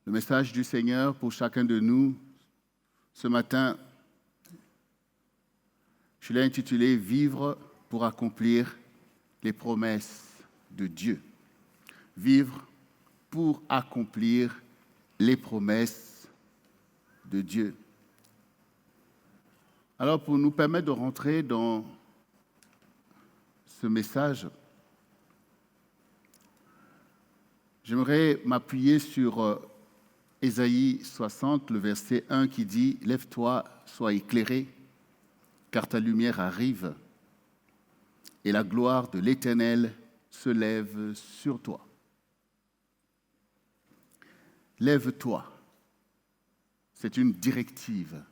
Le message du Seigneur pour chacun de nous ce matin, je l'ai intitulé « Vivre pour accomplir les promesses de Dieu ». Vivre pour accomplir les promesses de Dieu. Alors, pour nous permettre de rentrer dans ce message, j'aimerais m'appuyer sur Ésaïe 60, le verset 1 qui dit « Lève-toi, sois éclairé, car ta lumière arrive, et la gloire de l'Éternel se lève sur toi. » Lève-toi, c'est une directive,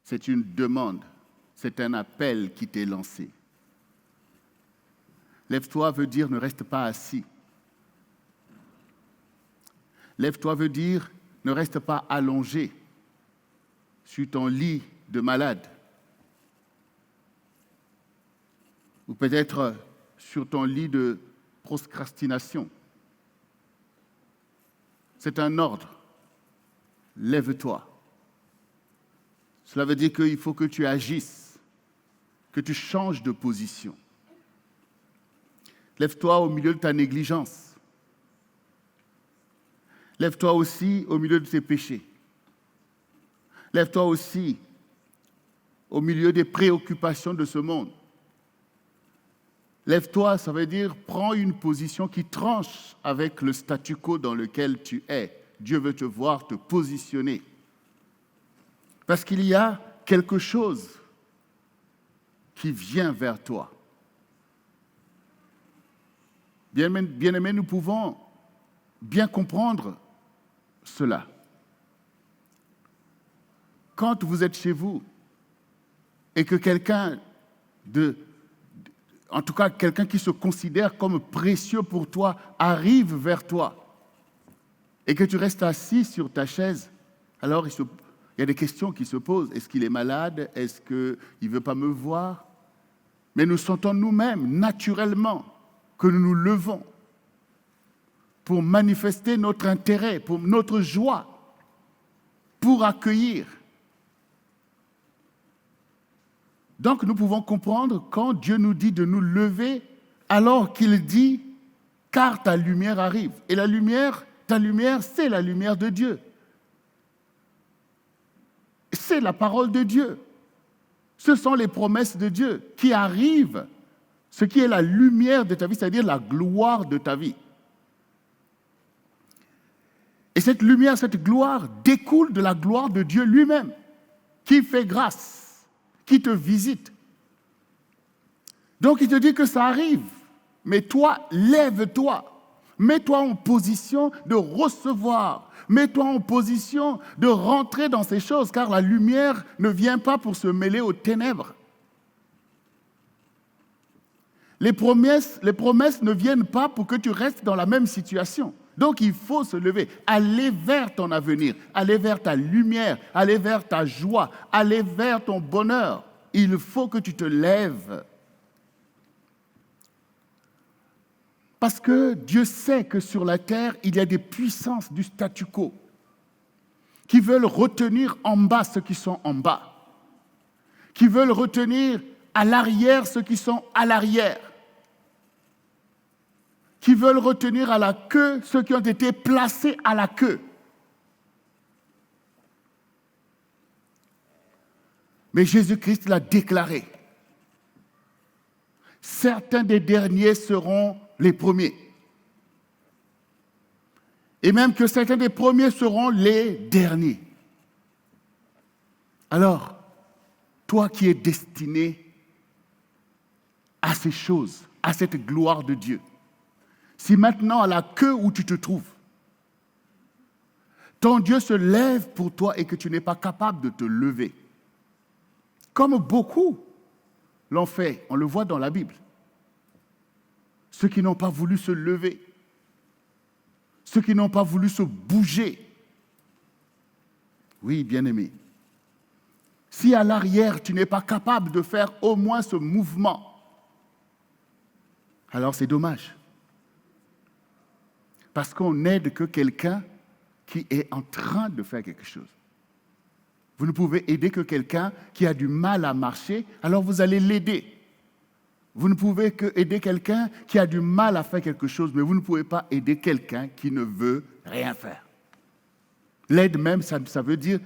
c'est une demande, c'est un appel qui t'est lancé. Lève-toi veut dire ne reste pas assis. Lève-toi veut dire ne reste pas allongé sur ton lit de malade. Ou peut-être sur ton lit de procrastination. C'est un ordre. Lève-toi. Cela veut dire qu'il faut que tu agisses, que tu changes de position. Lève-toi au milieu de ta négligence. Lève-toi aussi au milieu de tes péchés. Lève-toi aussi au milieu des préoccupations de ce monde. Lève-toi, ça veut dire prends une position qui tranche avec le statu quo dans lequel tu es. Dieu veut te voir te positionner. Parce qu'il y a quelque chose qui vient vers toi. Bien-aimés, nous pouvons bien comprendre cela. Quand vous êtes chez vous et que quelqu'un en tout cas quelqu'un qui se considère comme précieux pour toi, arrive vers toi et que tu restes assis sur ta chaise, alors il y a des questions qui se posent. Est-ce qu'il est malade? Est-ce qu'il ne veut pas me voir? Mais nous sentons nous-mêmes, naturellement, que nous nous levons pour manifester notre intérêt, pour notre joie, pour accueillir. Donc nous pouvons comprendre quand Dieu nous dit de nous lever, alors qu'il dit « car ta lumière arrive ». Et la lumière, ta lumière, c'est la lumière de Dieu. C'est la parole de Dieu. Ce sont les promesses de Dieu qui arrivent, ce qui est la lumière de ta vie, c'est-à-dire la gloire de ta vie. Et cette lumière, cette gloire découle de la gloire de Dieu lui-même, qui fait grâce, qui te visite. Donc il te dit que ça arrive, mais toi, lève-toi, mets-toi en position de recevoir, mets-toi en position de rentrer dans ces choses, car la lumière ne vient pas pour se mêler aux ténèbres. Les promesses ne viennent pas pour que tu restes dans la même situation. Donc il faut se lever, aller vers ton avenir, aller vers ta lumière, aller vers ta joie, aller vers ton bonheur. Il faut que tu te lèves. Parce que Dieu sait que sur la terre, il y a des puissances du statu quo qui veulent retenir en bas ceux qui sont en bas, qui veulent retenir à l'arrière ceux qui sont à l'arrière, qui veulent retenir à la queue ceux qui ont été placés à la queue. Mais Jésus-Christ l'a déclaré. Certains des derniers seront les premiers. Et même que certains des premiers seront les derniers. Alors, toi qui es destiné à ces choses, à cette gloire de Dieu, si maintenant à la queue où tu te trouves, ton Dieu se lève pour toi et que tu n'es pas capable de te lever, comme beaucoup l'ont fait, on le voit dans la Bible, ceux qui n'ont pas voulu se lever, ceux qui n'ont pas voulu se bouger. Oui, bien-aimé, si à l'arrière tu n'es pas capable de faire au moins ce mouvement, alors c'est dommage. parce qu'on n'aide que quelqu'un qui est en train de faire quelque chose. Vous ne pouvez aider que quelqu'un qui a du mal à marcher, alors vous allez l'aider. Vous ne pouvez que aider quelqu'un qui a du mal à faire quelque chose, mais vous ne pouvez pas aider quelqu'un qui ne veut rien faire. L'aide même, ça veut dire,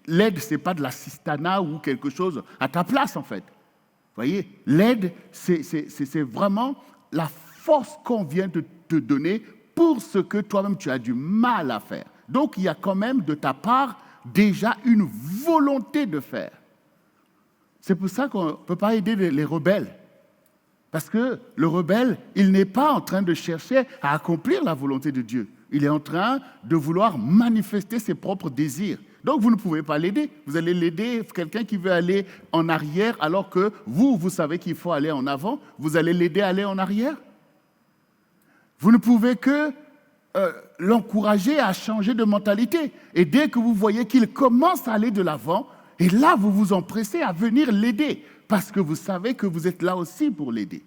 l'aide, ce n'est pas de l'assistanat ou quelque chose à ta place, en fait. Vous voyez, l'aide, c'est vraiment la force qu'on vient de te donner pour ce que toi-même tu as du mal à faire. Donc, il y a quand même de ta part déjà une volonté de faire. C'est pour ça qu'on ne peut pas aider les rebelles. Parce que le rebelle, il n'est pas en train de chercher à accomplir la volonté de Dieu. Il est en train de vouloir manifester ses propres désirs. Donc, vous ne pouvez pas l'aider. Vous allez l'aider, quelqu'un qui veut aller en arrière, alors que vous savez qu'il faut aller en avant. Vous allez l'aider à aller en arrière. Vous ne pouvez que l'encourager à changer de mentalité. Et dès que vous voyez qu'il commence à aller de l'avant, et là, vous vous empressez à venir l'aider, parce que vous savez que vous êtes là aussi pour l'aider.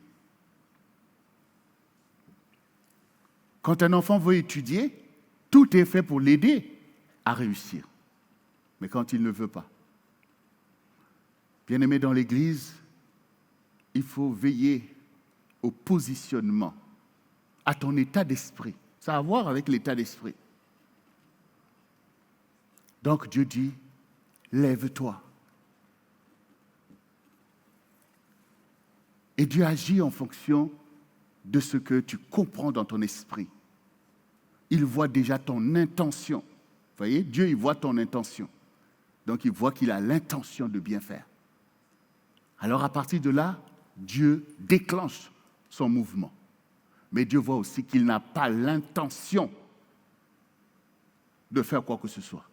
Quand un enfant veut étudier, tout est fait pour l'aider à réussir. Mais quand il ne veut pas. Bien-aimé dans l'Église, il faut veiller au positionnement, à ton état d'esprit. Ça a à voir avec l'état d'esprit. Donc Dieu dit, lève-toi. Et Dieu agit en fonction de ce que tu comprends dans ton esprit. Il voit déjà ton intention. Vous voyez, Dieu, il voit ton intention. Donc, il voit qu'il a l'intention de bien faire. Alors, à partir de là, Dieu déclenche son mouvement. Mais Dieu voit aussi qu'il n'a pas l'intention de faire quoi que ce soit.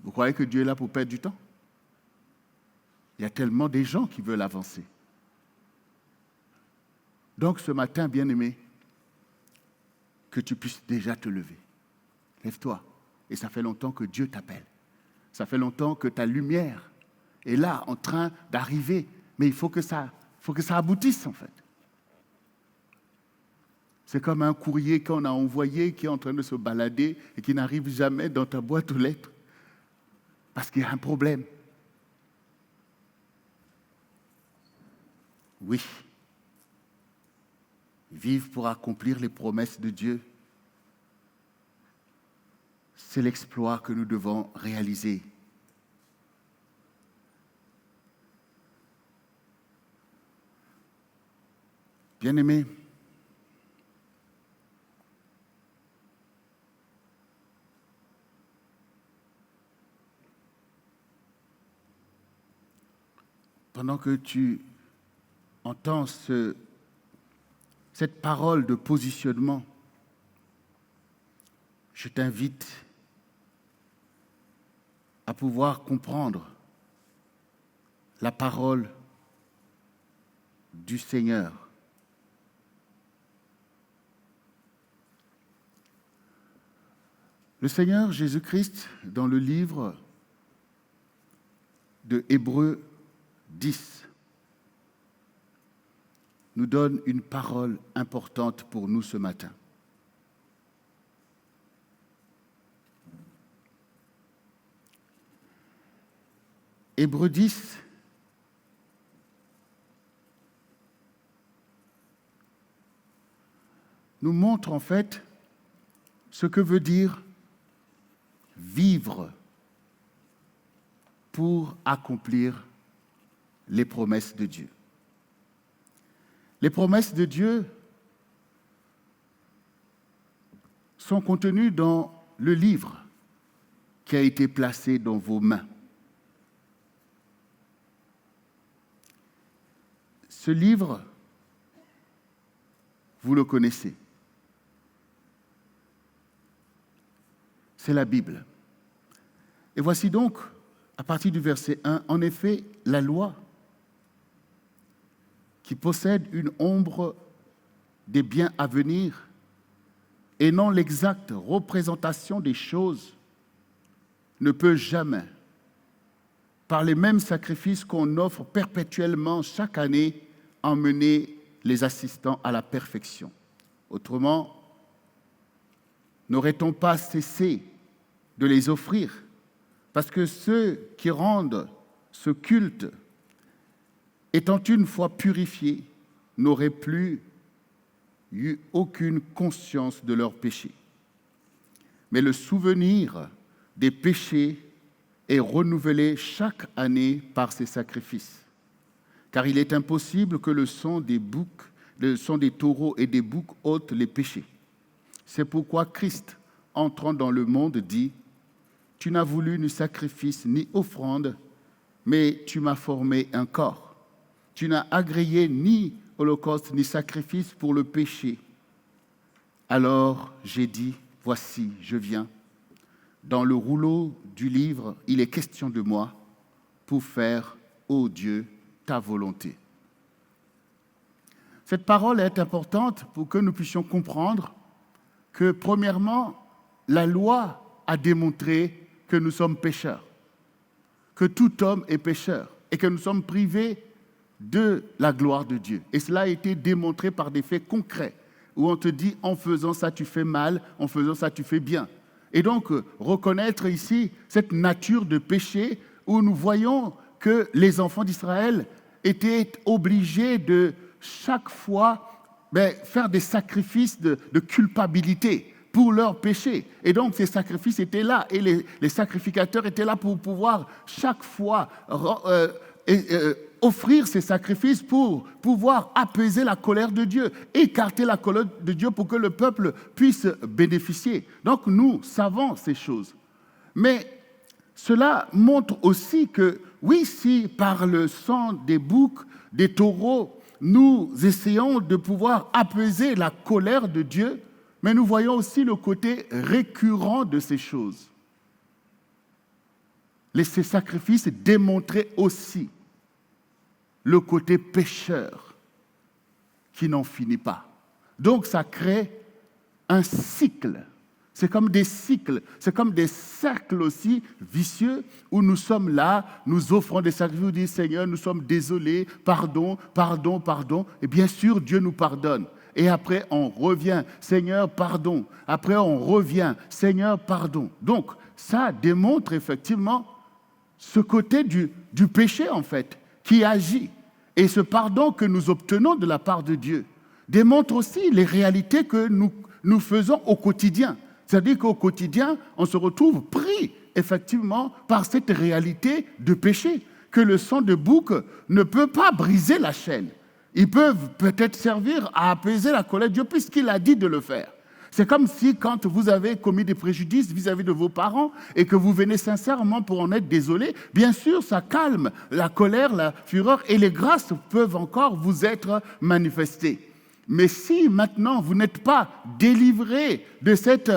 Vous croyez que Dieu est là pour perdre du temps? Il y a tellement de gens qui veulent avancer. Donc, ce matin, bien-aimé, que tu puisses déjà te lever. Lève-toi. Et ça fait longtemps que Dieu t'appelle. Ça fait longtemps que ta lumière est là, en train d'arriver. Mais il faut que ça aboutisse, en fait. C'est comme un courrier qu'on a envoyé, qui est en train de se balader et qui n'arrive jamais dans ta boîte aux lettres. Parce qu'il y a un problème. Oui. Vivre pour accomplir les promesses de Dieu. C'est l'exploit que nous devons réaliser. Bien-aimés, pendant que tu entends cette parole de positionnement, je t'invite à pouvoir comprendre la parole du Seigneur. Le Seigneur Jésus-Christ, dans le livre de Hébreux 10, nous donne une parole importante pour nous ce matin. Hébreux 10, nous montre en fait ce que veut dire vivre pour accomplir les promesses de Dieu. Les promesses de Dieu sont contenues dans le livre qui a été placé dans vos mains. Ce livre, vous le connaissez. C'est la Bible. Et voici donc, à partir du verset 1, en effet, la loi qui possède une ombre des biens à venir et non l'exacte représentation des choses, ne peut jamais, par les mêmes sacrifices qu'on offre perpétuellement chaque année, emmener les assistants à la perfection. Autrement, n'aurait-on pas cessé de les offrir? Parce que ceux qui rendent ce culte, étant une fois purifiés, n'auraient plus eu aucune conscience de leurs péchés. Mais le souvenir des péchés est renouvelé chaque année par ces sacrifices. Car il est impossible que le sang des boucs, le sang des taureaux et des boucs ôte les péchés. C'est pourquoi Christ, entrant dans le monde, dit « Tu n'as voulu ni sacrifice ni offrande, mais tu m'as formé un corps. Tu n'as agréé ni holocauste ni sacrifice pour le péché. Alors j'ai dit, voici, je viens. Dans le rouleau du livre, il est question de moi pour faire, ô Dieu, ta volonté. » Cette parole est importante pour que nous puissions comprendre que, premièrement, la loi a démontré que nous sommes pécheurs, que tout homme est pécheur et que nous sommes privés de la gloire de Dieu. Et cela a été démontré par des faits concrets, où on te dit, en faisant ça, tu fais mal, en faisant ça, tu fais bien. Et donc, reconnaître ici cette nature de péché, où nous voyons que les enfants d'Israël étaient obligés de, chaque fois, faire des sacrifices de culpabilité pour leurs péchés. Et donc, ces sacrifices étaient là, et les sacrificateurs étaient là pour pouvoir, chaque fois, offrir ces sacrifices pour pouvoir apaiser la colère de Dieu, écarter la colère de Dieu pour que le peuple puisse bénéficier. Donc nous savons ces choses. Mais cela montre aussi que, oui, si par le sang des boucs, des taureaux, nous essayons de pouvoir apaiser la colère de Dieu, mais nous voyons aussi le côté récurrent de ces choses. Ces sacrifices démontraient aussi le côté pécheur qui n'en finit pas. Donc ça crée un cycle. C'est comme des cycles, c'est comme des cercles aussi vicieux où nous sommes là, nous offrons des sacrifices, nous disons Seigneur, nous sommes désolés, pardon, pardon, pardon. Et bien sûr, Dieu nous pardonne. Et après, on revient, Seigneur, pardon. Après, on revient, Seigneur, pardon. Donc, ça démontre effectivement ce côté du péché, en fait, qui agit. Et ce pardon que nous obtenons de la part de Dieu démontre aussi les réalités que nous faisons au quotidien. C'est-à-dire qu'au quotidien, on se retrouve pris, effectivement, par cette réalité de péché, que le sang de bouc ne peut pas briser la chaîne. Ils peuvent peut-être servir à apaiser la colère de Dieu, puisqu'il a dit de le faire. C'est comme si, quand vous avez commis des préjudices vis-à-vis de vos parents et que vous venez sincèrement pour en être désolé, bien sûr, ça calme la colère, la fureur, et les grâces peuvent encore vous être manifestées. Mais si maintenant vous n'êtes pas délivré de cet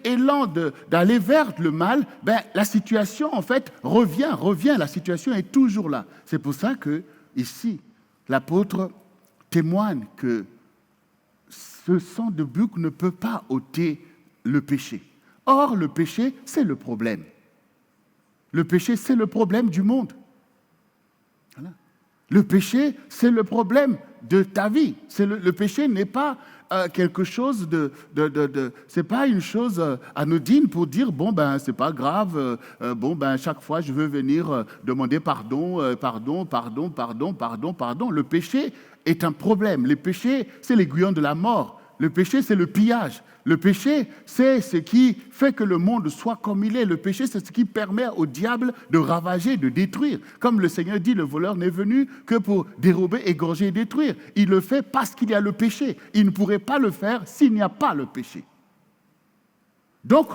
élan d'aller vers le mal, la situation en fait revient, la situation est toujours là. C'est pour ça que ici, l'apôtre témoigne que ce sang de bouc ne peut pas ôter le péché. Or, le péché, c'est le problème. Le péché, c'est le problème du monde. Voilà. Le péché, c'est le problème de ta vie. Le péché n'est pas quelque chose c'est pas une chose anodine pour dire c'est pas grave, chaque fois je veux venir demander pardon. Le péché est un problème. Le péché, c'est l'aiguillon de la mort. Le péché, c'est le pillage. Le péché, c'est ce qui fait que le monde soit comme il est. Le péché, c'est ce qui permet au diable de ravager, de détruire. Comme le Seigneur dit, le voleur n'est venu que pour dérober, égorger et détruire. Il le fait parce qu'il y a le péché. Il ne pourrait pas le faire s'il n'y a pas le péché. Donc,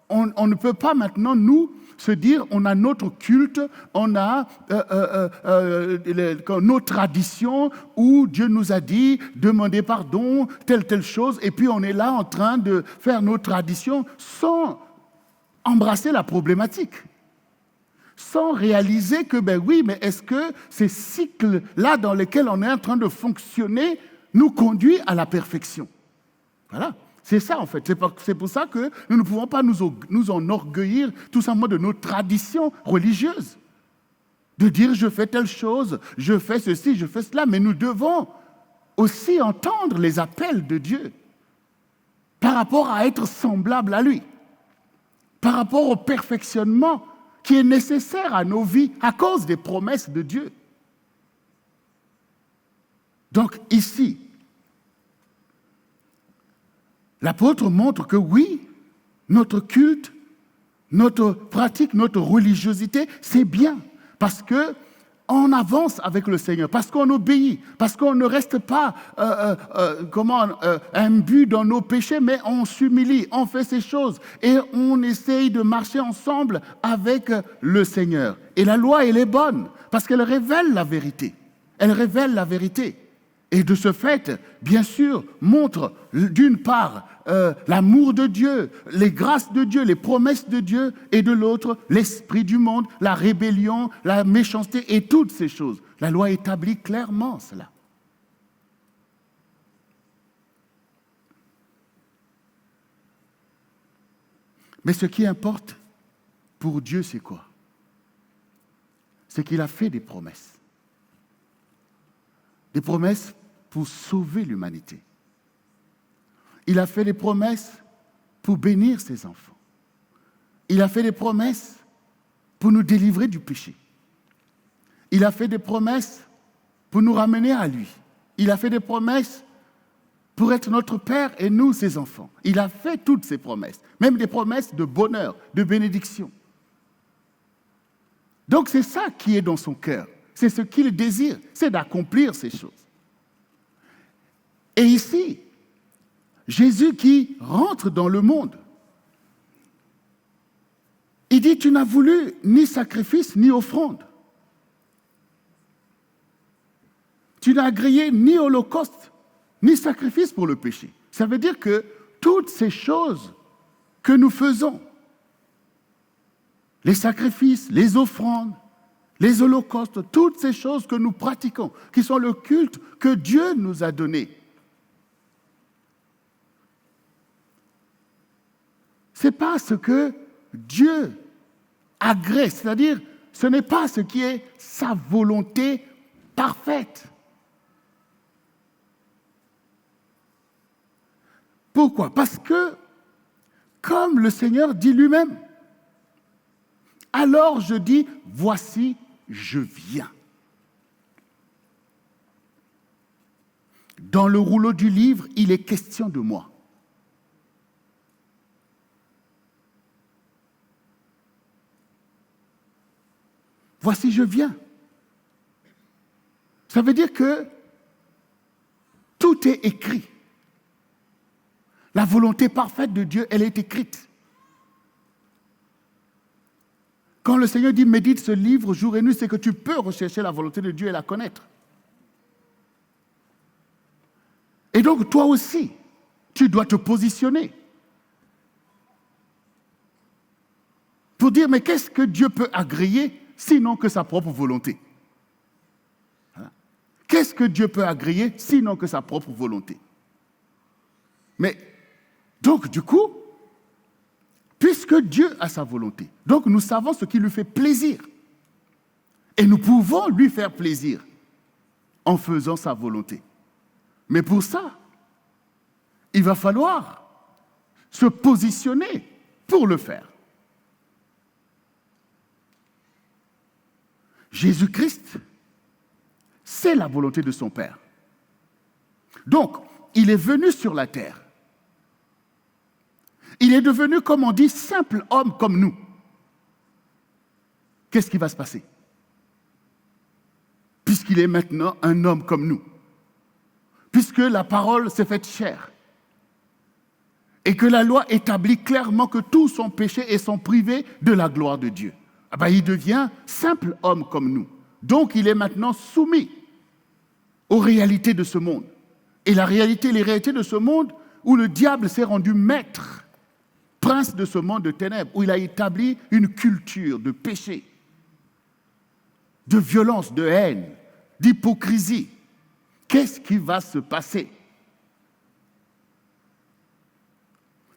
on ne peut pas maintenant, nous, se dire on a notre culte, on a nos traditions où Dieu nous a dit demander pardon, telle chose, et puis on est là en train de faire nos traditions sans embrasser la problématique, sans réaliser que mais est-ce que ces cycles-là dans lesquels on est en train de fonctionner nous conduisent à la perfection? Voilà. C'est ça, en fait. C'est pour ça que nous ne pouvons pas nous enorgueillir tout simplement de nos traditions religieuses. De dire, je fais telle chose, je fais ceci, je fais cela. Mais nous devons aussi entendre les appels de Dieu. par rapport à être semblable à lui, par rapport au perfectionnement qui est nécessaire à nos vies à cause des promesses de Dieu. Donc ici, l'apôtre montre que oui, notre culte, notre pratique, notre religiosité, c'est bien, parce qu'on avance avec le Seigneur, parce qu'on obéit, parce qu'on ne reste pas imbu dans nos péchés, mais on s'humilie, on fait ces choses et on essaye de marcher ensemble avec le Seigneur. Et la loi, elle est bonne, parce qu'elle révèle la vérité. Elle révèle la vérité. Et de ce fait, bien sûr, montre d'une part l'amour de Dieu, les grâces de Dieu, les promesses de Dieu, et de l'autre, l'esprit du monde, la rébellion, la méchanceté et toutes ces choses. La loi établit clairement cela. Mais ce qui importe pour Dieu, c'est quoi? C'est qu'il a fait des promesses. Des promesses pour sauver l'humanité. Il a fait des promesses pour bénir ses enfants. Il a fait des promesses pour nous délivrer du péché. Il a fait des promesses pour nous ramener à lui. Il a fait des promesses pour être notre Père et nous, ses enfants. Il a fait toutes ces promesses, même des promesses de bonheur, de bénédiction. Donc c'est ça qui est dans son cœur. C'est ce qu'il désire, c'est d'accomplir ces choses. Et ici, Jésus qui rentre dans le monde, il dit, tu n'as voulu ni sacrifice ni offrande. Tu n'as agréé ni holocauste, ni sacrifice pour le péché. Ça veut dire que toutes ces choses que nous faisons, les sacrifices, les offrandes, les holocaustes, toutes ces choses que nous pratiquons, qui sont le culte que Dieu nous a donné. Ce n'est pas ce que Dieu agrée, c'est-à-dire ce n'est pas ce qui est sa volonté parfaite. Pourquoi? Parce que, comme le Seigneur dit lui-même, alors je dis, voici, je viens. Dans le rouleau du livre, il est question de moi. Voici, je viens. Ça veut dire que tout est écrit. La volonté parfaite de Dieu, elle est écrite. Quand le Seigneur dit « médite ce livre jour et nuit », c'est que tu peux rechercher la volonté de Dieu et la connaître. Et donc, toi aussi, tu dois te positionner pour dire « mais qu'est-ce que Dieu peut agréer sinon que sa propre volonté ?» Qu'est-ce que Dieu peut agréer sinon que sa propre volonté? Mais, donc, du coup, puisque Dieu a sa volonté, donc nous savons ce qui lui fait plaisir. Et nous pouvons lui faire plaisir en faisant sa volonté. Mais pour ça, il va falloir se positionner pour le faire. Jésus-Christ, c'est la volonté de son Père. Donc, il est venu sur la terre. Il est devenu, comme on dit, simple homme comme nous. Qu'est-ce qui va se passer? Puisqu'il est maintenant un homme comme nous. Puisque la parole s'est faite chair. Et que la loi établit clairement que tous sont péchés et sont privés de la gloire de Dieu. Ah ben, il devient simple homme comme nous. Donc il est maintenant soumis aux réalités de ce monde. Et les réalités de ce monde où le diable s'est rendu maître, prince de ce monde de ténèbres, où il a établi une culture de péché, de violence, de haine, d'hypocrisie. Qu'est-ce qui va se passer?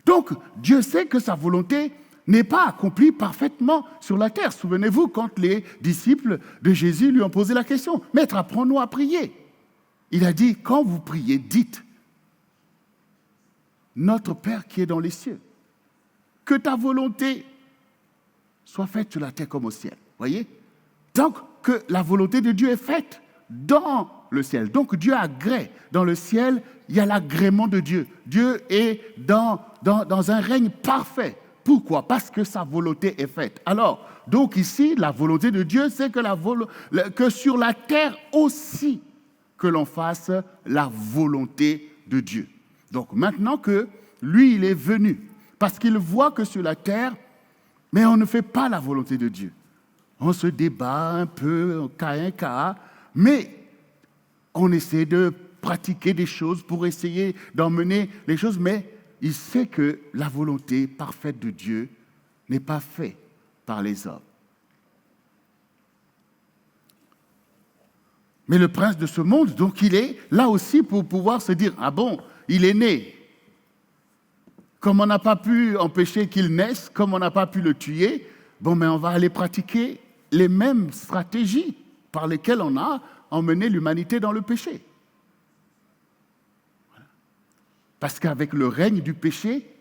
Donc, Dieu sait que sa volonté n'est pas accomplie parfaitement sur la terre. Souvenez-vous, quand les disciples de Jésus lui ont posé la question, « Maître, apprends-nous à prier. » Il a dit, « Quand vous priez, dites, notre Père qui est dans les cieux. Que ta volonté soit faite sur la terre comme au ciel. Voyez? Donc, que la volonté de Dieu est faite dans le ciel. Donc, Dieu agrée. Dans le ciel, il y a l'agrément de Dieu. Dieu est dans un règne parfait. Pourquoi? Parce que sa volonté est faite. Alors, donc ici, la volonté de Dieu, c'est que sur la terre aussi, que l'on fasse la volonté de Dieu. Donc, maintenant que lui, il est venu, parce qu'il voit que sur la terre, mais on ne fait pas la volonté de Dieu. On se débat un peu, cas, mais on essaie de pratiquer des choses pour essayer d'emmener les choses, mais il sait que la volonté parfaite de Dieu n'est pas faite par les hommes. Mais le prince de ce monde, donc il est là aussi pour pouvoir se dire, ah bon, il est né. Comme on n'a pas pu empêcher qu'il naisse, comme on n'a pas pu le tuer, bon, mais on va aller pratiquer les mêmes stratégies par lesquelles on a emmené l'humanité dans le péché. Voilà. Parce qu'avec le règne du péché,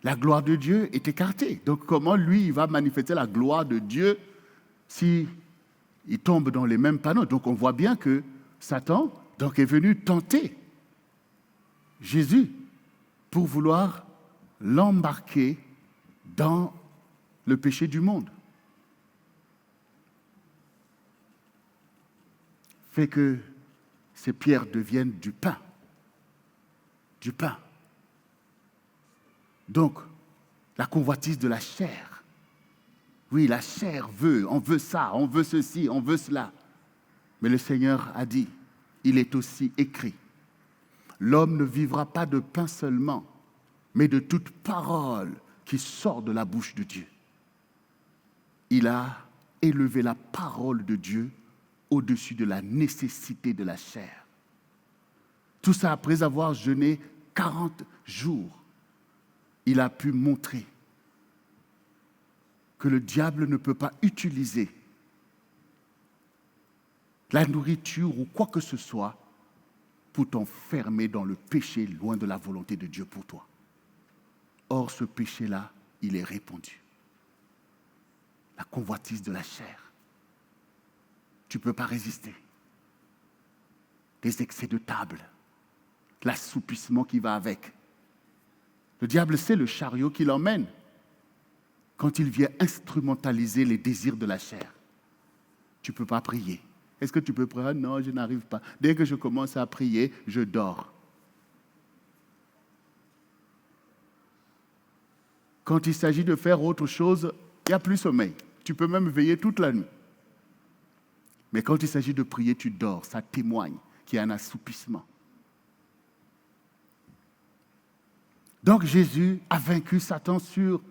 la gloire de Dieu est écartée. Donc comment lui, il va manifester la gloire de Dieu si il tombe dans les mêmes panneaux? Donc on voit bien que Satan donc, est venu tenter Jésus pour vouloir l'embarquer dans le péché du monde. Fait que ces pierres deviennent du pain. Du pain. Donc, la convoitise de la chair. Oui, la chair veut, on veut ça, on veut ceci, on veut cela. Mais le Seigneur a dit, il est aussi écrit, l'homme ne vivra pas de pain seulement, mais de toute parole qui sort de la bouche de Dieu. Il a élevé la parole de Dieu au-dessus de la nécessité de la chair. Tout ça après avoir jeûné 40 jours. Il a pu montrer que le diable ne peut pas utiliser la nourriture ou quoi que ce soit pour t'enfermer dans le péché loin de la volonté de Dieu pour toi. Or, ce péché-là, il est répandu. La convoitise de la chair. Tu ne peux pas résister. Les excès de table, l'assoupissement qui va avec. Le diable, c'est le chariot qui l'emmène quand il vient instrumentaliser les désirs de la chair. Tu ne peux pas prier. Est-ce que tu peux prier? Non, je n'arrive pas. Dès que je commence à prier, je dors. Quand il s'agit de faire autre chose, il n'y a plus sommeil. Tu peux même veiller toute la nuit. Mais quand il s'agit de prier, tu dors. Ça témoigne qu'il y a un assoupissement. Donc Jésus a vaincu Satan sur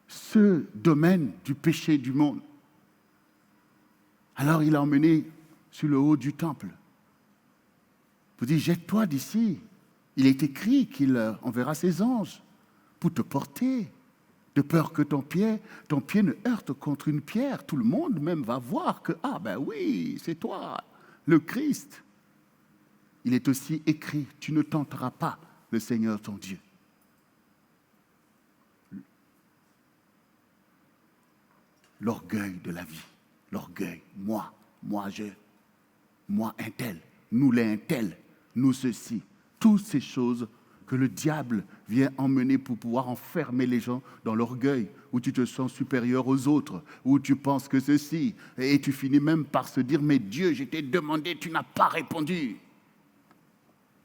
ce domaine du péché du monde. Alors il l'a emmené sur le haut du temple. Il dit, jette-toi d'ici. Il est écrit qu'il enverra ses anges pour te porter, de peur que ton pied ne heurte contre une pierre. Tout le monde même va voir que, ah ben oui, c'est toi, le Christ. Il est aussi écrit, tu ne tenteras pas le Seigneur ton Dieu. L'orgueil de la vie, l'orgueil, moi un tel, nous les un tel, nous ceci, toutes ces choses que le diable vient emmener pour pouvoir enfermer les gens dans l'orgueil, où tu te sens supérieur aux autres, où tu penses que ceci, et tu finis même par se dire, mais Dieu, je t'ai demandé, tu n'as pas répondu.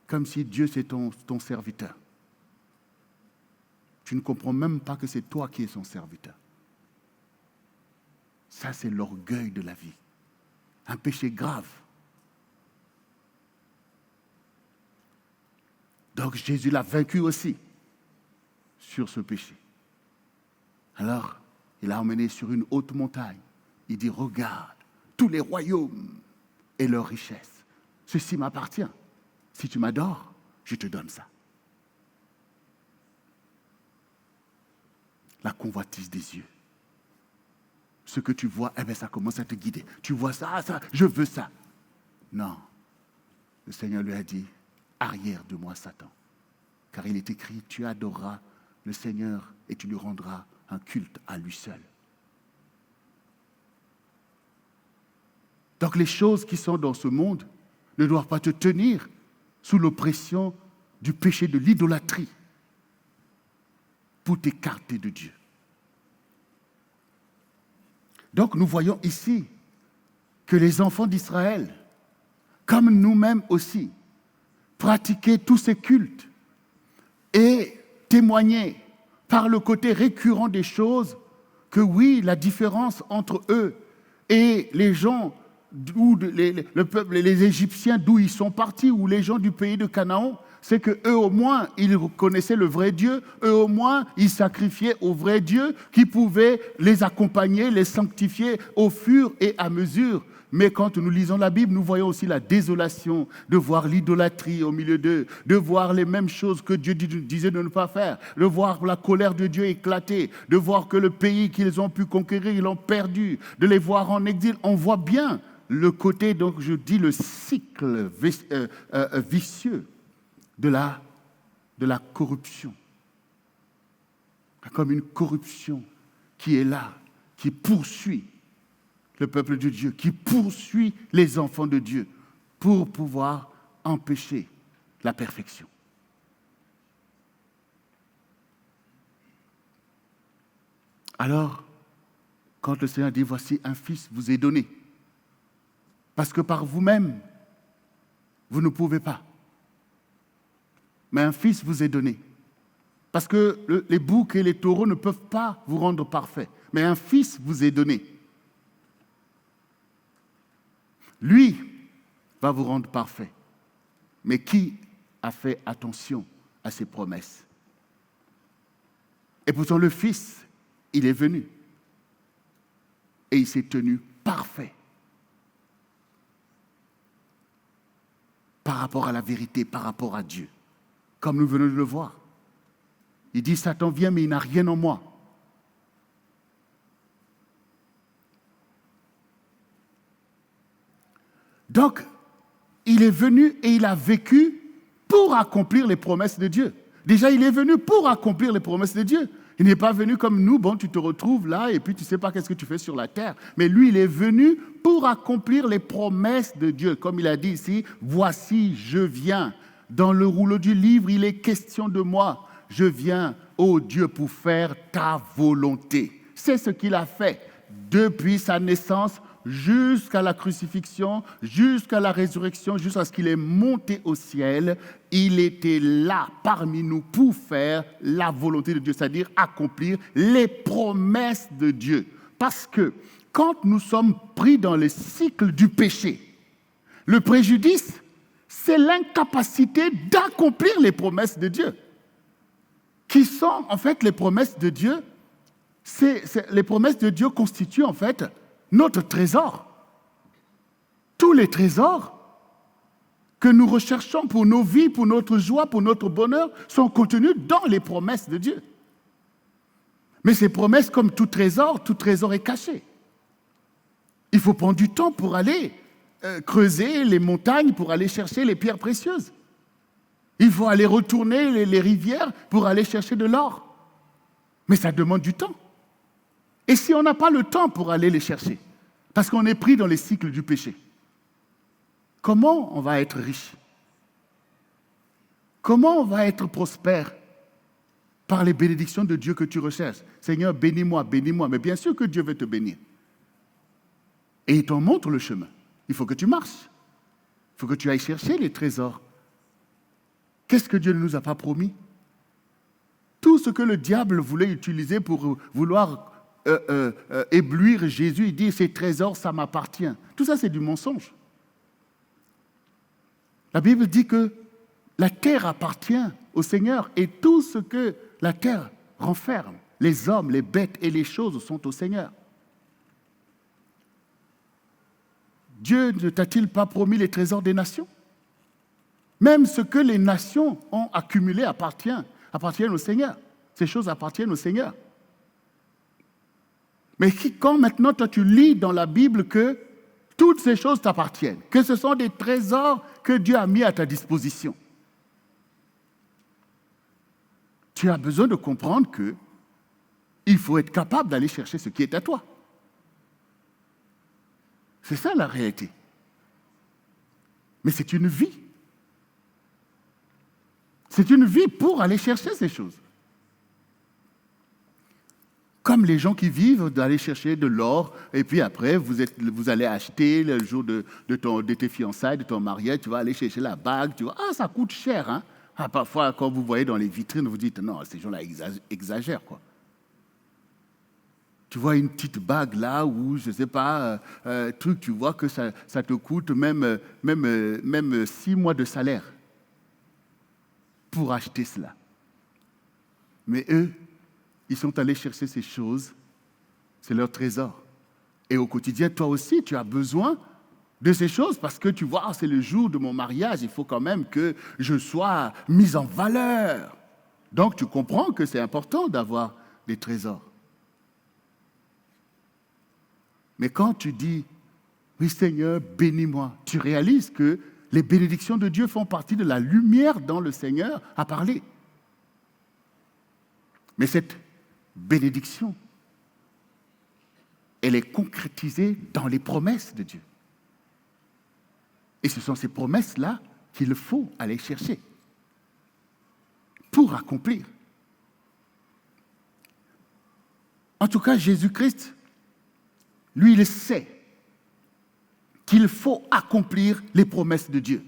Comme si Dieu c'est ton serviteur. Tu ne comprends même pas que c'est toi qui es son serviteur. Ça, c'est l'orgueil de la vie. Un péché grave. Donc Jésus l'a vaincu aussi sur ce péché. Alors, il l'a emmené sur une haute montagne. Il dit, regarde, tous les royaumes et leurs richesses. Ceci m'appartient. Si tu m'adores, je te donne ça. La convoitise des yeux. Ce que tu vois, eh bien, ça commence à te guider. Tu vois ça, je veux ça. Non. Le Seigneur lui a dit, arrière de moi, Satan. car il est écrit, tu adoreras le Seigneur et tu lui rendras un culte à lui seul. Donc les choses qui sont dans ce monde ne doivent pas te tenir sous l'oppression du péché de l'idolâtrie pour t'écarter de Dieu. Donc nous voyons ici que les enfants d'Israël, comme nous-mêmes aussi, pratiquaient tous ces cultes et témoignaient par le côté récurrent des choses que oui, la différence entre eux et les gens, le peuple, les Égyptiens d'où ils sont partis, ou les gens du pays de Canaan, c'est qu'eux au moins, ils connaissaient le vrai Dieu, eux au moins, ils sacrifiaient au vrai Dieu qui pouvait les accompagner, les sanctifier au fur et à mesure. Mais quand nous lisons la Bible, nous voyons aussi la désolation de voir l'idolâtrie au milieu d'eux, de voir les mêmes choses que Dieu disait de ne pas faire, de voir la colère de Dieu éclater, de voir que le pays qu'ils ont pu conquérir, ils l'ont perdu, de les voir en exil. On voit bien le côté, donc je dis le cycle vicieux de la corruption. Comme une corruption qui est là, qui poursuit le peuple de Dieu, qui poursuit les enfants de Dieu pour pouvoir empêcher la perfection. Alors, quand le Seigneur dit, voici un fils vous est donné, parce que par vous-même, vous ne pouvez pas, mais un fils vous est donné, parce que les boucs et les taureaux ne peuvent pas vous rendre parfait, mais un fils vous est donné. Lui va vous rendre parfait. Mais qui a fait attention à ses promesses? Et pourtant, le Fils, il est venu. Et il s'est tenu parfait. Par rapport à la vérité, par rapport à Dieu. Comme nous venons de le voir. Il dit, Satan vient, mais il n'a rien en moi. Donc, il est venu et il a vécu pour accomplir les promesses de Dieu. Déjà, il est venu pour accomplir les promesses de Dieu. Il n'est pas venu comme nous, bon, tu te retrouves là et puis tu ne sais pas qu'est-ce que tu fais sur la terre. Mais lui, il est venu pour accomplir les promesses de Dieu. Comme il a dit ici, voici, je viens. Dans le rouleau du livre, il est question de moi. Je viens, ô Dieu, pour faire ta volonté. C'est ce qu'il a fait depuis sa naissance jusqu'à la crucifixion, jusqu'à la résurrection, jusqu'à ce qu'il est monté au ciel. Il était là parmi nous pour faire la volonté de Dieu, c'est-à-dire accomplir les promesses de Dieu. Parce que quand nous sommes pris dans le cycle du péché, le préjudice, c'est l'incapacité d'accomplir les promesses de Dieu. Qui sont en fait les promesses de Dieu. Les promesses de Dieu constituent en fait notre trésor. Tous les trésors que nous recherchons pour nos vies, pour notre joie, pour notre bonheur, sont contenus dans les promesses de Dieu. Mais ces promesses, comme tout trésor est caché. Il faut prendre du temps pour aller creuser les montagnes, pour aller chercher les pierres précieuses. Il faut aller retourner les rivières pour aller chercher de l'or. Mais ça demande du temps. Et si on n'a pas le temps pour aller les chercher, parce qu'on est pris dans les cycles du péché, comment on va être riche? Comment on va être prospère? Par les bénédictions de Dieu que tu recherches. Seigneur, bénis-moi, bénis-moi. Mais bien sûr que Dieu veut te bénir. Et il t'en montre le chemin. Il faut que tu marches. Il faut que tu ailles chercher les trésors. Qu'est-ce que Dieu ne nous a pas promis? Tout ce que le diable voulait utiliser pour vouloir éblouir Jésus, il dit, ces trésors, ça m'appartient. Tout ça, c'est du mensonge. La Bible dit que la terre appartient au Seigneur et tout ce que la terre renferme, les hommes, les bêtes et les choses sont au Seigneur. Dieu ne t'a-t-il pas promis les trésors des nations? Même ce que les nations ont accumulé appartiennent au Seigneur. Ces choses appartiennent au Seigneur. Mais quand maintenant toi tu lis dans la Bible que toutes ces choses t'appartiennent, que ce sont des trésors que Dieu a mis à ta disposition. tu as besoin de comprendre que il faut être capable d'aller chercher ce qui est à toi. C'est ça la réalité. Mais c'est une vie. C'est une vie pour aller chercher ces choses. Comme les gens qui vivent d'aller chercher de l'or, et puis après, vous allez acheter le jour de tes fiançailles, de ton mariage, tu vas aller chercher la bague, tu vois, ça coûte cher, hein? Parfois, quand vous voyez dans les vitrines, vous dites, non, ces gens-là exagèrent, quoi. Tu vois une petite bague là, ou je ne sais pas, truc, tu vois que ça te coûte même 6 mois de salaire pour acheter cela. Mais eux, ils sont allés chercher ces choses, c'est leur trésor. Et au quotidien, toi aussi, tu as besoin de ces choses parce que tu vois, c'est le jour de mon mariage, il faut quand même que je sois mis en valeur. Donc, tu comprends que c'est important d'avoir des trésors. Mais quand tu dis, oui Seigneur, bénis-moi, tu réalises que les bénédictions de Dieu font partie de la lumière dont le Seigneur a parlé. Mais cette bénédiction, elle est concrétisée dans les promesses de Dieu. Et ce sont ces promesses-là qu'il faut aller chercher pour accomplir. En tout cas, Jésus-Christ, lui, il sait qu'il faut accomplir les promesses de Dieu.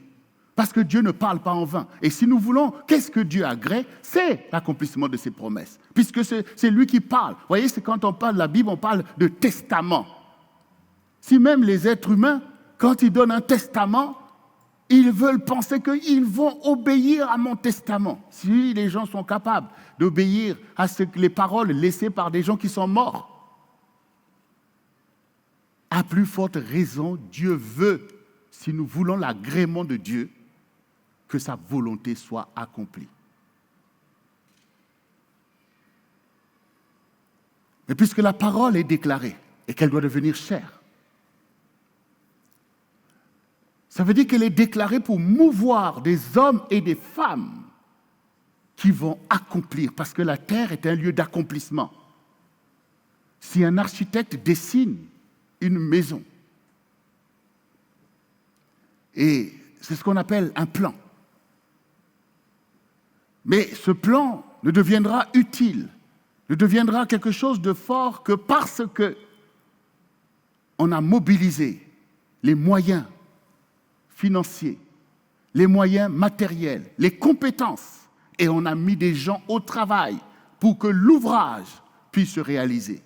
Parce que Dieu ne parle pas en vain. Et si nous voulons, qu'est-ce que Dieu agrée? C'est l'accomplissement de ses promesses. Puisque c'est lui qui parle. Vous voyez, c'est quand on parle de la Bible, on parle de testament. Si même les êtres humains, quand ils donnent un testament, ils veulent penser qu'ils vont obéir à mon testament. Si les gens sont capables d'obéir à les paroles laissées par des gens qui sont morts, à plus forte raison, Dieu veut, si nous voulons l'agrément de Dieu, que sa volonté soit accomplie. Mais puisque la parole est déclarée et qu'elle doit devenir chair, ça veut dire qu'elle est déclarée pour mouvoir des hommes et des femmes qui vont accomplir, parce que la terre est un lieu d'accomplissement. Si un architecte dessine une maison, et c'est ce qu'on appelle un plan, mais ce plan ne deviendra utile, ne deviendra quelque chose de fort que parce que on a mobilisé les moyens financiers, les moyens matériels, les compétences, et on a mis des gens au travail pour que l'ouvrage puisse se réaliser.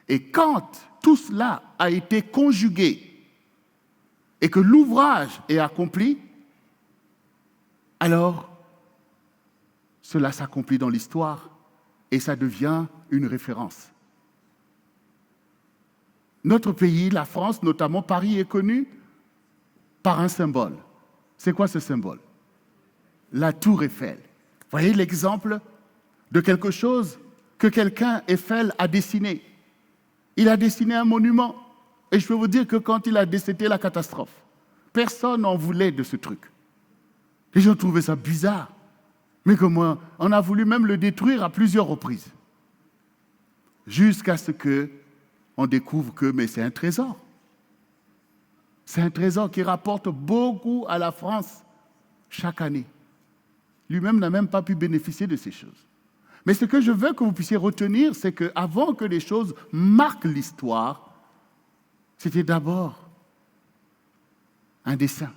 Et quand tout cela a été conjugué et que l'ouvrage est accompli, alors cela s'accomplit dans l'histoire et ça devient une référence. Notre pays, la France, notamment Paris, est connu par un symbole. C'est quoi ce symbole? La tour Eiffel. Vous voyez l'exemple de quelque chose que quelqu'un, Eiffel, a dessiné. Il a dessiné un monument. Et je peux vous dire que quand il a dessiné, c'était la catastrophe. Personne n'en voulait de ce truc. Les gens trouvaient ça bizarre. Mais comment on a voulu même le détruire à plusieurs reprises. Jusqu'à ce qu'on découvre que mais c'est un trésor. C'est un trésor qui rapporte beaucoup à la France chaque année. Lui-même n'a même pas pu bénéficier de ces choses. Mais ce que je veux que vous puissiez retenir, c'est qu'avant que les choses marquent l'histoire, c'était d'abord un dessein,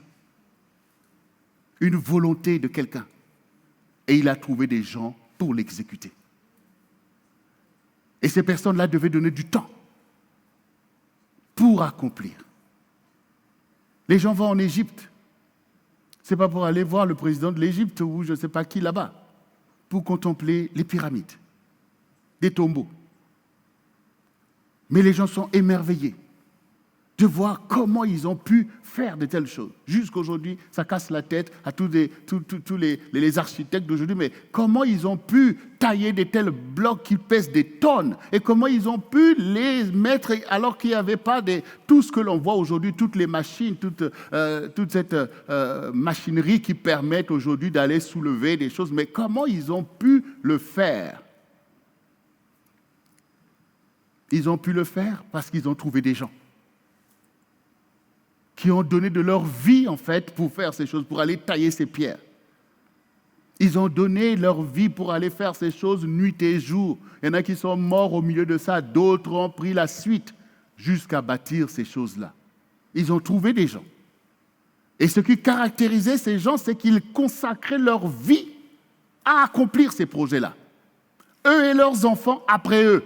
une volonté de quelqu'un. Et il a trouvé des gens pour l'exécuter. Et ces personnes-là devaient donner du temps pour accomplir. Les gens vont en Égypte. Ce n'est pas pour aller voir le président de l'Égypte ou je ne sais pas qui là-bas, pour contempler les pyramides, des tombeaux. Mais les gens sont émerveillés de voir comment ils ont pu faire de telles choses. Jusqu'aujourd'hui, ça casse la tête à tous les architectes d'aujourd'hui, mais comment ils ont pu tailler de tels blocs qui pèsent des tonnes et comment ils ont pu les mettre alors qu'il n'y avait pas tout ce que l'on voit aujourd'hui, toutes les machines, toute cette machinerie qui permettent aujourd'hui d'aller soulever des choses, mais comment ils ont pu le faire. Ils ont pu le faire parce qu'ils ont trouvé des gens qui ont donné de leur vie, en fait, pour faire ces choses, pour aller tailler ces pierres. Ils ont donné leur vie pour aller faire ces choses nuit et jour. Il y en a qui sont morts au milieu de ça, d'autres ont pris la suite jusqu'à bâtir ces choses-là. Ils ont trouvé des gens. Et ce qui caractérisait ces gens, c'est qu'ils consacraient leur vie à accomplir ces projets-là. Eux et leurs enfants après eux.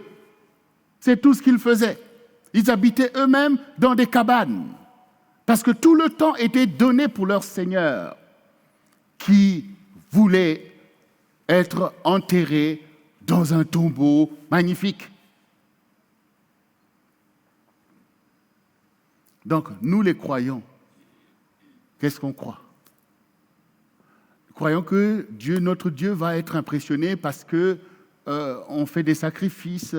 C'est tout ce qu'ils faisaient. Ils habitaient eux-mêmes dans des cabanes. Parce que tout le temps était donné pour leur Seigneur, qui voulait être enterré dans un tombeau magnifique. Donc, nous les croyants, qu'est-ce qu'on croit? Nous croyons que Dieu, notre Dieu, va être impressionné parce qu'on fait des sacrifices,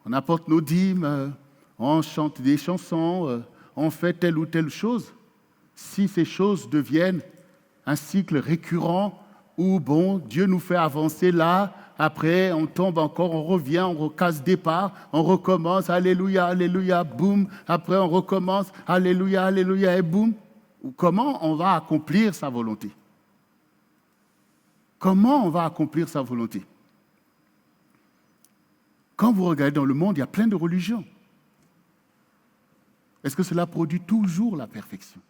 on apporte nos dîmes, on chante des chansons, on fait telle ou telle chose. Si ces choses deviennent un cycle récurrent où, bon, Dieu nous fait avancer là, après on tombe encore, on revient, on recasse départ, on recommence, alléluia, alléluia, boum, après on recommence, alléluia, alléluia, et boum. Comment on va accomplir sa volonté? Comment on va accomplir sa volonté? Quand vous regardez dans le monde, il y a plein de religions. Est-ce que cela produit toujours la perfection?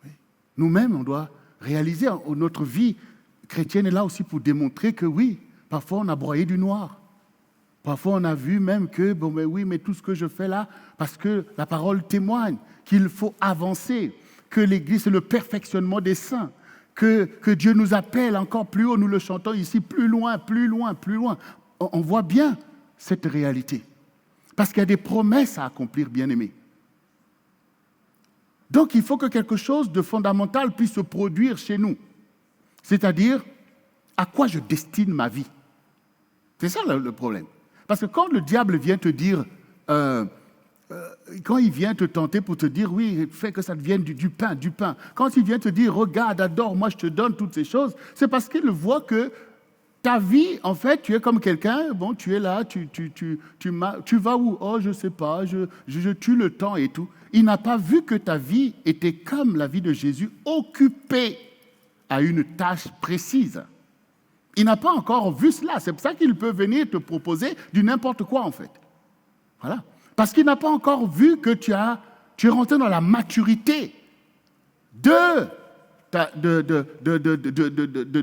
Oui. Nous-mêmes, on doit réaliser, notre vie chrétienne est là aussi pour démontrer que oui, parfois on a broyé du noir. Parfois on a vu même que, bon, mais oui, mais tout ce que je fais là, parce que la parole témoigne qu'il faut avancer, que l'Église, c'est le perfectionnement des saints, que Dieu nous appelle encore plus haut, nous le chantons ici, plus loin, plus loin, plus loin. On voit bien cette réalité. Parce qu'il y a des promesses à accomplir, bien-aimés. Donc, il faut que quelque chose de fondamental puisse se produire chez nous. C'est-à-dire, à quoi je destine ma vie? C'est ça le problème. Parce que quand le diable vient te dire, quand il vient te tenter pour te dire, oui, fais que ça devienne du pain. Quand il vient te dire, regarde, adore, moi je te donne toutes ces choses, c'est parce qu'il voit que ta vie, en fait, tu es comme quelqu'un, bon, tu es là, tu vas où? Oh, je ne sais pas, je tue le temps et tout. Il n'a pas vu que ta vie était comme la vie de Jésus, occupée à une tâche précise. Il n'a pas encore vu cela. C'est pour ça qu'il peut venir te proposer du n'importe quoi, en fait. Voilà. Parce qu'il n'a pas encore vu que tu es rentré dans la maturité de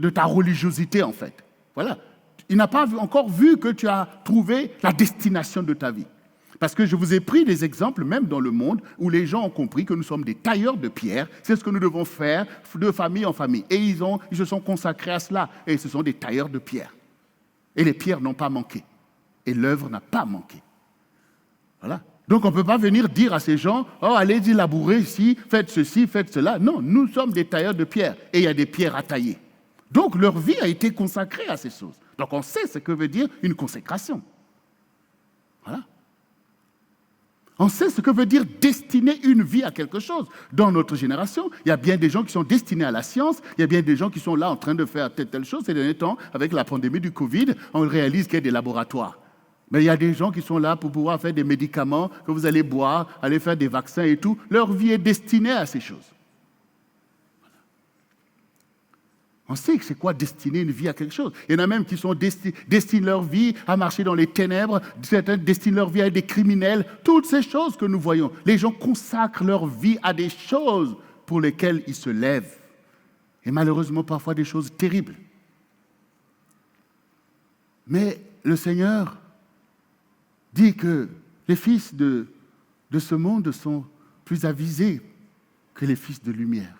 ta religiosité, en fait. Voilà. Il n'a pas encore vu que tu as trouvé la destination de ta vie. Parce que je vous ai pris des exemples, même dans le monde, où les gens ont compris que nous sommes des tailleurs de pierre. C'est ce que nous devons faire de famille en famille. Et ils se sont consacrés à cela. Et ce sont des tailleurs de pierre. Et les pierres n'ont pas manqué. Et l'œuvre n'a pas manqué. Voilà. Donc on ne peut pas venir dire à ces gens, oh, allez-y labourer ici, faites ceci, faites cela. Non, nous sommes des tailleurs de pierre. Et il y a des pierres à tailler. Donc leur vie a été consacrée à ces choses. Donc on sait ce que veut dire une consécration. Voilà. On sait ce que veut dire destiner une vie à quelque chose. Dans notre génération, il y a bien des gens qui sont destinés à la science, il y a bien des gens qui sont là en train de faire telle chose. Ces derniers temps, avec la pandémie du Covid, on réalise qu'il y a des laboratoires. Mais il y a des gens qui sont là pour pouvoir faire des médicaments que vous allez boire, aller faire des vaccins et tout. Leur vie est destinée à ces choses. On sait que c'est quoi destiner une vie à quelque chose. Il y en a même qui destinent leur vie à marcher dans les ténèbres, certains destinent leur vie à être des criminels. Toutes ces choses que nous voyons. Les gens consacrent leur vie à des choses pour lesquelles ils se lèvent. Et malheureusement, parfois des choses terribles. Mais le Seigneur dit que les fils de ce monde sont plus avisés que les fils de lumière.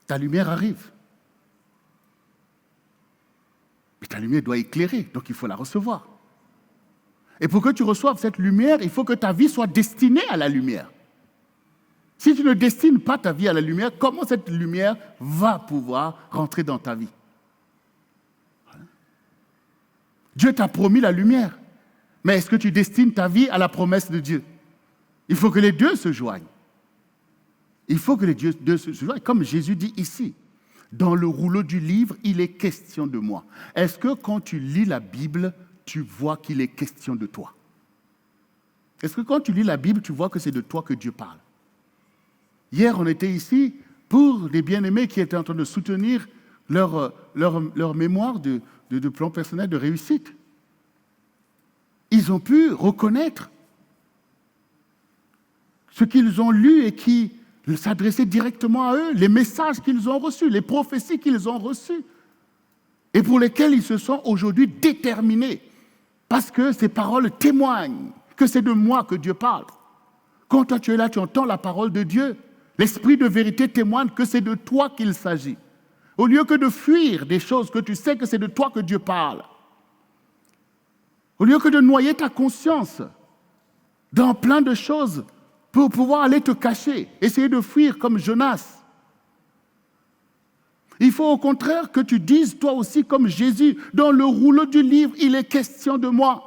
Ta lumière arrive. Mais ta lumière doit éclairer, donc il faut la recevoir. Et pour que tu reçoives cette lumière, il faut que ta vie soit destinée à la lumière. Si tu ne destines pas ta vie à la lumière, comment cette lumière va pouvoir rentrer dans ta vie? Voilà. Dieu t'a promis la lumière, mais est-ce que tu destines ta vie à la promesse de Dieu? Il faut que les deux se joignent. Il faut que les deux se joignent, comme Jésus dit ici. Dans le rouleau du livre, il est question de moi. Est-ce que quand tu lis la Bible, tu vois qu'il est question de toi? Est-ce que quand tu lis la Bible, tu vois que c'est de toi que Dieu parle? Hier, on était ici pour des bien-aimés qui étaient en train de soutenir leur mémoire de plan personnel de réussite. Ils ont pu reconnaître ce qu'ils ont lu et qui s'adressait directement à eux, les messages qu'ils ont reçus, les prophéties qu'ils ont reçues, et pour lesquelles ils se sont aujourd'hui déterminés, parce que ces paroles témoignent que c'est de moi que Dieu parle. Quand toi tu es là, tu entends la parole de Dieu, l'esprit de vérité témoigne que c'est de toi qu'il s'agit. Au lieu que de fuir des choses que tu sais que c'est de toi que Dieu parle, au lieu que de noyer ta conscience dans plein de choses pour pouvoir aller te cacher, essayer de fuir comme Jonas. Il faut au contraire que tu dises toi aussi comme Jésus, dans le rouleau du livre, il est question de moi.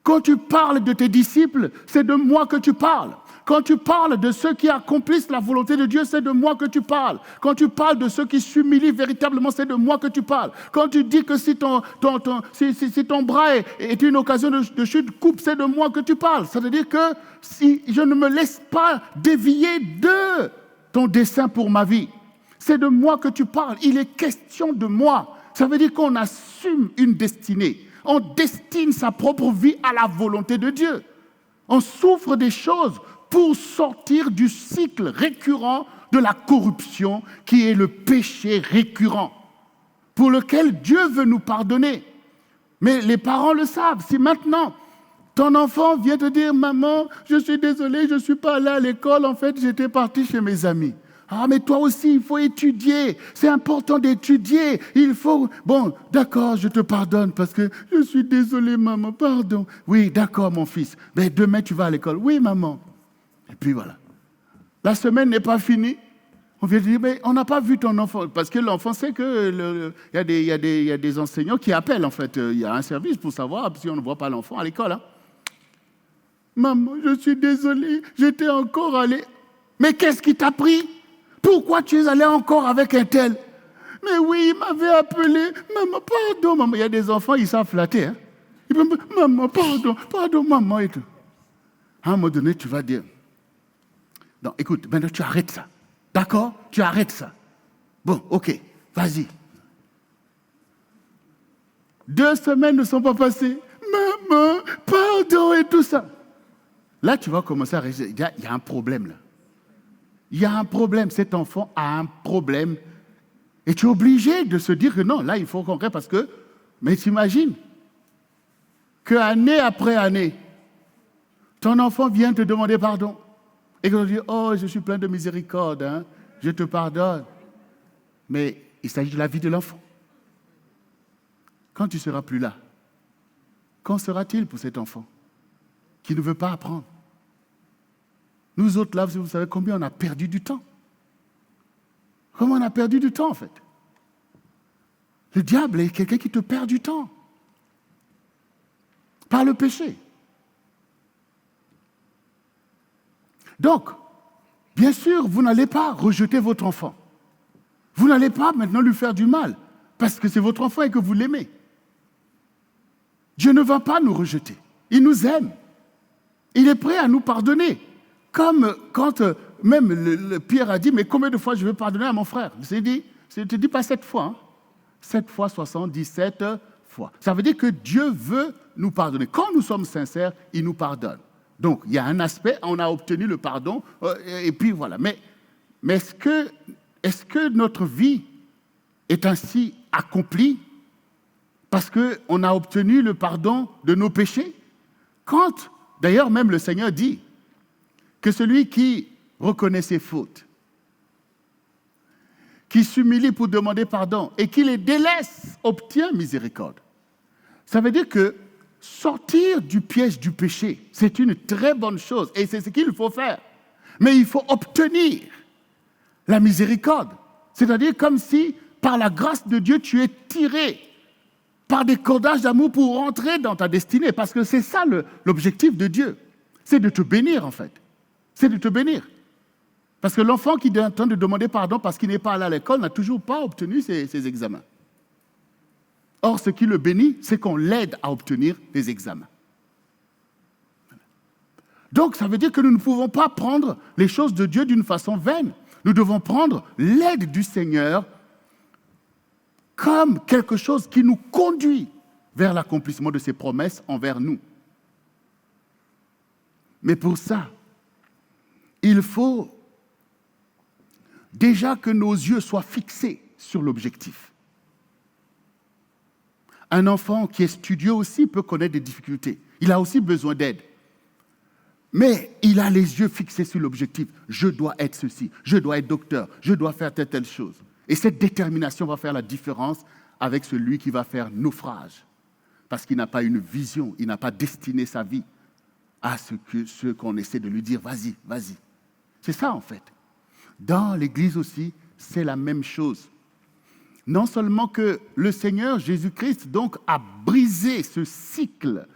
Quand tu parles de tes disciples, c'est de moi que tu parles. Quand tu parles de ceux qui accomplissent la volonté de Dieu, c'est de moi que tu parles. Quand tu parles de ceux qui s'humilient véritablement, c'est de moi que tu parles. Quand tu dis que si ton bras est une occasion de chute, coupe, c'est de moi que tu parles. Ça veut dire que si je ne me laisse pas dévier de ton dessein pour ma vie, c'est de moi que tu parles. Il est question de moi. Ça veut dire qu'on assume une destinée. On destine sa propre vie à la volonté de Dieu. On souffre des choses pour sortir du cycle récurrent de la corruption qui est le péché récurrent, pour lequel Dieu veut nous pardonner. Mais les parents le savent. Si maintenant, ton enfant vient te dire « Maman, je suis désolé, je ne suis pas allé à l'école, en fait, j'étais parti chez mes amis. » Ah, mais toi aussi, il faut étudier. C'est important d'étudier. Il faut... Bon, d'accord, je te pardonne parce que je suis désolé, maman, pardon. Oui, d'accord, mon fils. Mais demain, tu vas à l'école. Oui, maman. Et puis voilà. La semaine n'est pas finie. On vient dire, mais on n'a pas vu ton enfant. Parce que l'enfant sait qu'il y a des enseignants qui appellent, en fait. Il y a un service pour savoir si on ne voit pas l'enfant à l'école. Hein. Maman, je suis désolé, j'étais encore allé. Mais qu'est-ce qui t'a pris? Pourquoi tu es allé encore avec un tel? Mais oui, il m'avait appelé. Maman, pardon, maman. Il y a des enfants, ils savent flatter. Hein? Ils peuvent, maman, pardon, maman. Et tout. À un moment donné, tu vas dire, non, écoute, maintenant tu arrêtes ça. D'accord? Tu arrêtes ça. Bon, ok, vas-y. 2 semaines ne sont pas passées. Maman, pardon et tout ça. Là, tu vas commencer à réagir. Il y a un problème là. Il y a un problème. Cet enfant a un problème. Et tu es obligé de se dire que non, là, il faut qu'on crée parce que... Mais t'imagines qu'année après année, ton enfant vient te demander pardon. Et qu'on te dit, oh, je suis plein de miséricorde, hein, je te pardonne. Mais il s'agit de la vie de l'enfant. Quand tu ne seras plus là, qu'en sera-t-il pour cet enfant qui ne veut pas apprendre? Nous autres, là, vous savez combien on a perdu du temps. Comment on a perdu du temps, en fait? Le diable est quelqu'un qui te perd du temps. Par le péché. Donc, bien sûr, vous n'allez pas rejeter votre enfant. Vous n'allez pas maintenant lui faire du mal, parce que c'est votre enfant et que vous l'aimez. Dieu ne va pas nous rejeter. Il nous aime. Il est prêt à nous pardonner. Comme quand même le Pierre a dit, mais combien de fois je vais pardonner à mon frère? C'est dit, je ne te dis pas 7 fois. Hein? 7 fois 77 fois. Ça veut dire que Dieu veut nous pardonner. Quand nous sommes sincères, il nous pardonne. Donc, il y a un aspect, on a obtenu le pardon, et puis voilà. Mais est-ce que notre vie est ainsi accomplie parce qu'on a obtenu le pardon de nos péchés? Quand, d'ailleurs, même le Seigneur dit que celui qui reconnaît ses fautes, qui s'humilie pour demander pardon et qui les délaisse, obtient miséricorde. Ça veut dire que sortir du piège du péché, c'est une très bonne chose et c'est ce qu'il faut faire. Mais il faut obtenir la miséricorde. C'est-à-dire comme si, par la grâce de Dieu, tu es tiré par des cordages d'amour pour rentrer dans ta destinée. Parce que c'est ça l'objectif de Dieu. C'est de te bénir, en fait. C'est de te bénir. Parce que l'enfant qui est en train de demander pardon parce qu'il n'est pas allé à l'école n'a toujours pas obtenu ses examens. Or, ce qui le bénit, c'est qu'on l'aide à obtenir les examens. Donc, ça veut dire que nous ne pouvons pas prendre les choses de Dieu d'une façon vaine. Nous devons prendre l'aide du Seigneur comme quelque chose qui nous conduit vers l'accomplissement de ses promesses envers nous. Mais pour ça, il faut déjà que nos yeux soient fixés sur l'objectif. Un enfant qui est studieux aussi peut connaître des difficultés. Il a aussi besoin d'aide. Mais il a les yeux fixés sur l'objectif. Je dois être ceci, je dois être docteur, je dois faire telle chose. Et cette détermination va faire la différence avec celui qui va faire naufrage. Parce qu'il n'a pas une vision, il n'a pas destiné sa vie à ce qu'on essaie de lui dire, vas-y, vas-y. C'est ça en fait. Dans l'Église aussi, c'est la même chose. Non seulement que le Seigneur Jésus-Christ donc a brisé ce cycle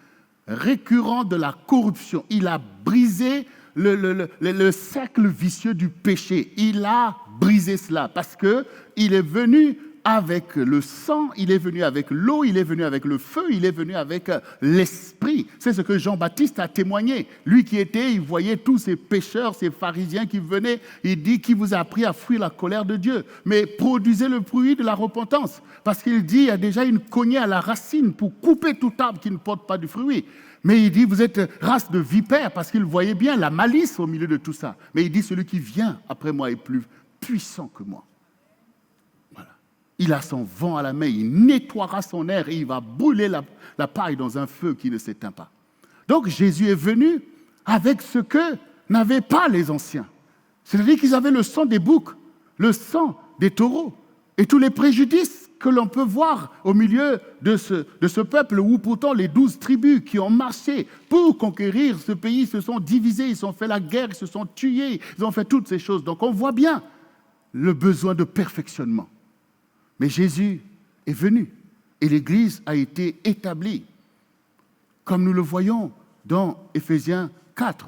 récurrent de la corruption, il a brisé le cercle vicieux du péché. Il a brisé cela parce qu'il est venu avec le sang, il est venu avec l'eau, il est venu avec le feu, il est venu avec l'esprit. C'est ce que Jean-Baptiste a témoigné. Lui qui était, il voyait tous ces pécheurs, ces pharisiens qui venaient, il dit, qui vous a appris à fuir la colère de Dieu. Mais produisez le fruit de la repentance. Parce qu'il dit, il y a déjà une cognée à la racine pour couper tout arbre qui ne porte pas du fruit. Mais il dit, vous êtes race de vipères, parce qu'il voyait bien la malice au milieu de tout ça. Mais il dit, celui qui vient après moi est plus puissant que moi. Il a son vent à la main, il nettoiera son air et il va brûler la paille dans un feu qui ne s'éteint pas. Donc Jésus est venu avec ce que n'avaient pas les anciens. C'est-à-dire qu'ils avaient le sang des boucs, le sang des taureaux et tous les préjudices que l'on peut voir au milieu de ce peuple où pourtant les 12 tribus qui ont marché pour conquérir ce pays se sont divisées, ils ont fait la guerre, ils se sont tués, ils ont fait toutes ces choses. Donc on voit bien le besoin de perfectionnement. Mais Jésus est venu et l'Église a été établie, comme nous le voyons dans Éphésiens 4,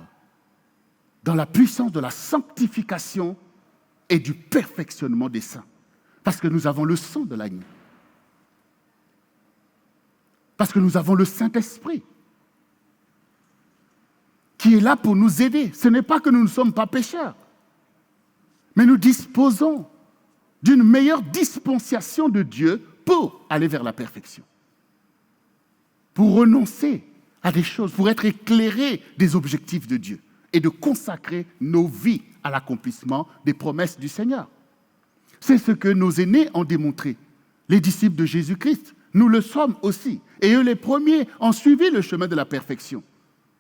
dans la puissance de la sanctification et du perfectionnement des saints. Parce que nous avons le sang de l'agneau. Parce que nous avons le Saint-Esprit qui est là pour nous aider. Ce n'est pas que nous ne sommes pas pécheurs, mais nous disposons d'une meilleure dispensation de Dieu pour aller vers la perfection. Pour renoncer à des choses, pour être éclairés des objectifs de Dieu et de consacrer nos vies à l'accomplissement des promesses du Seigneur. C'est ce que nos aînés ont démontré. Les disciples de Jésus-Christ, nous le sommes aussi. Et eux, les premiers, ont suivi le chemin de la perfection.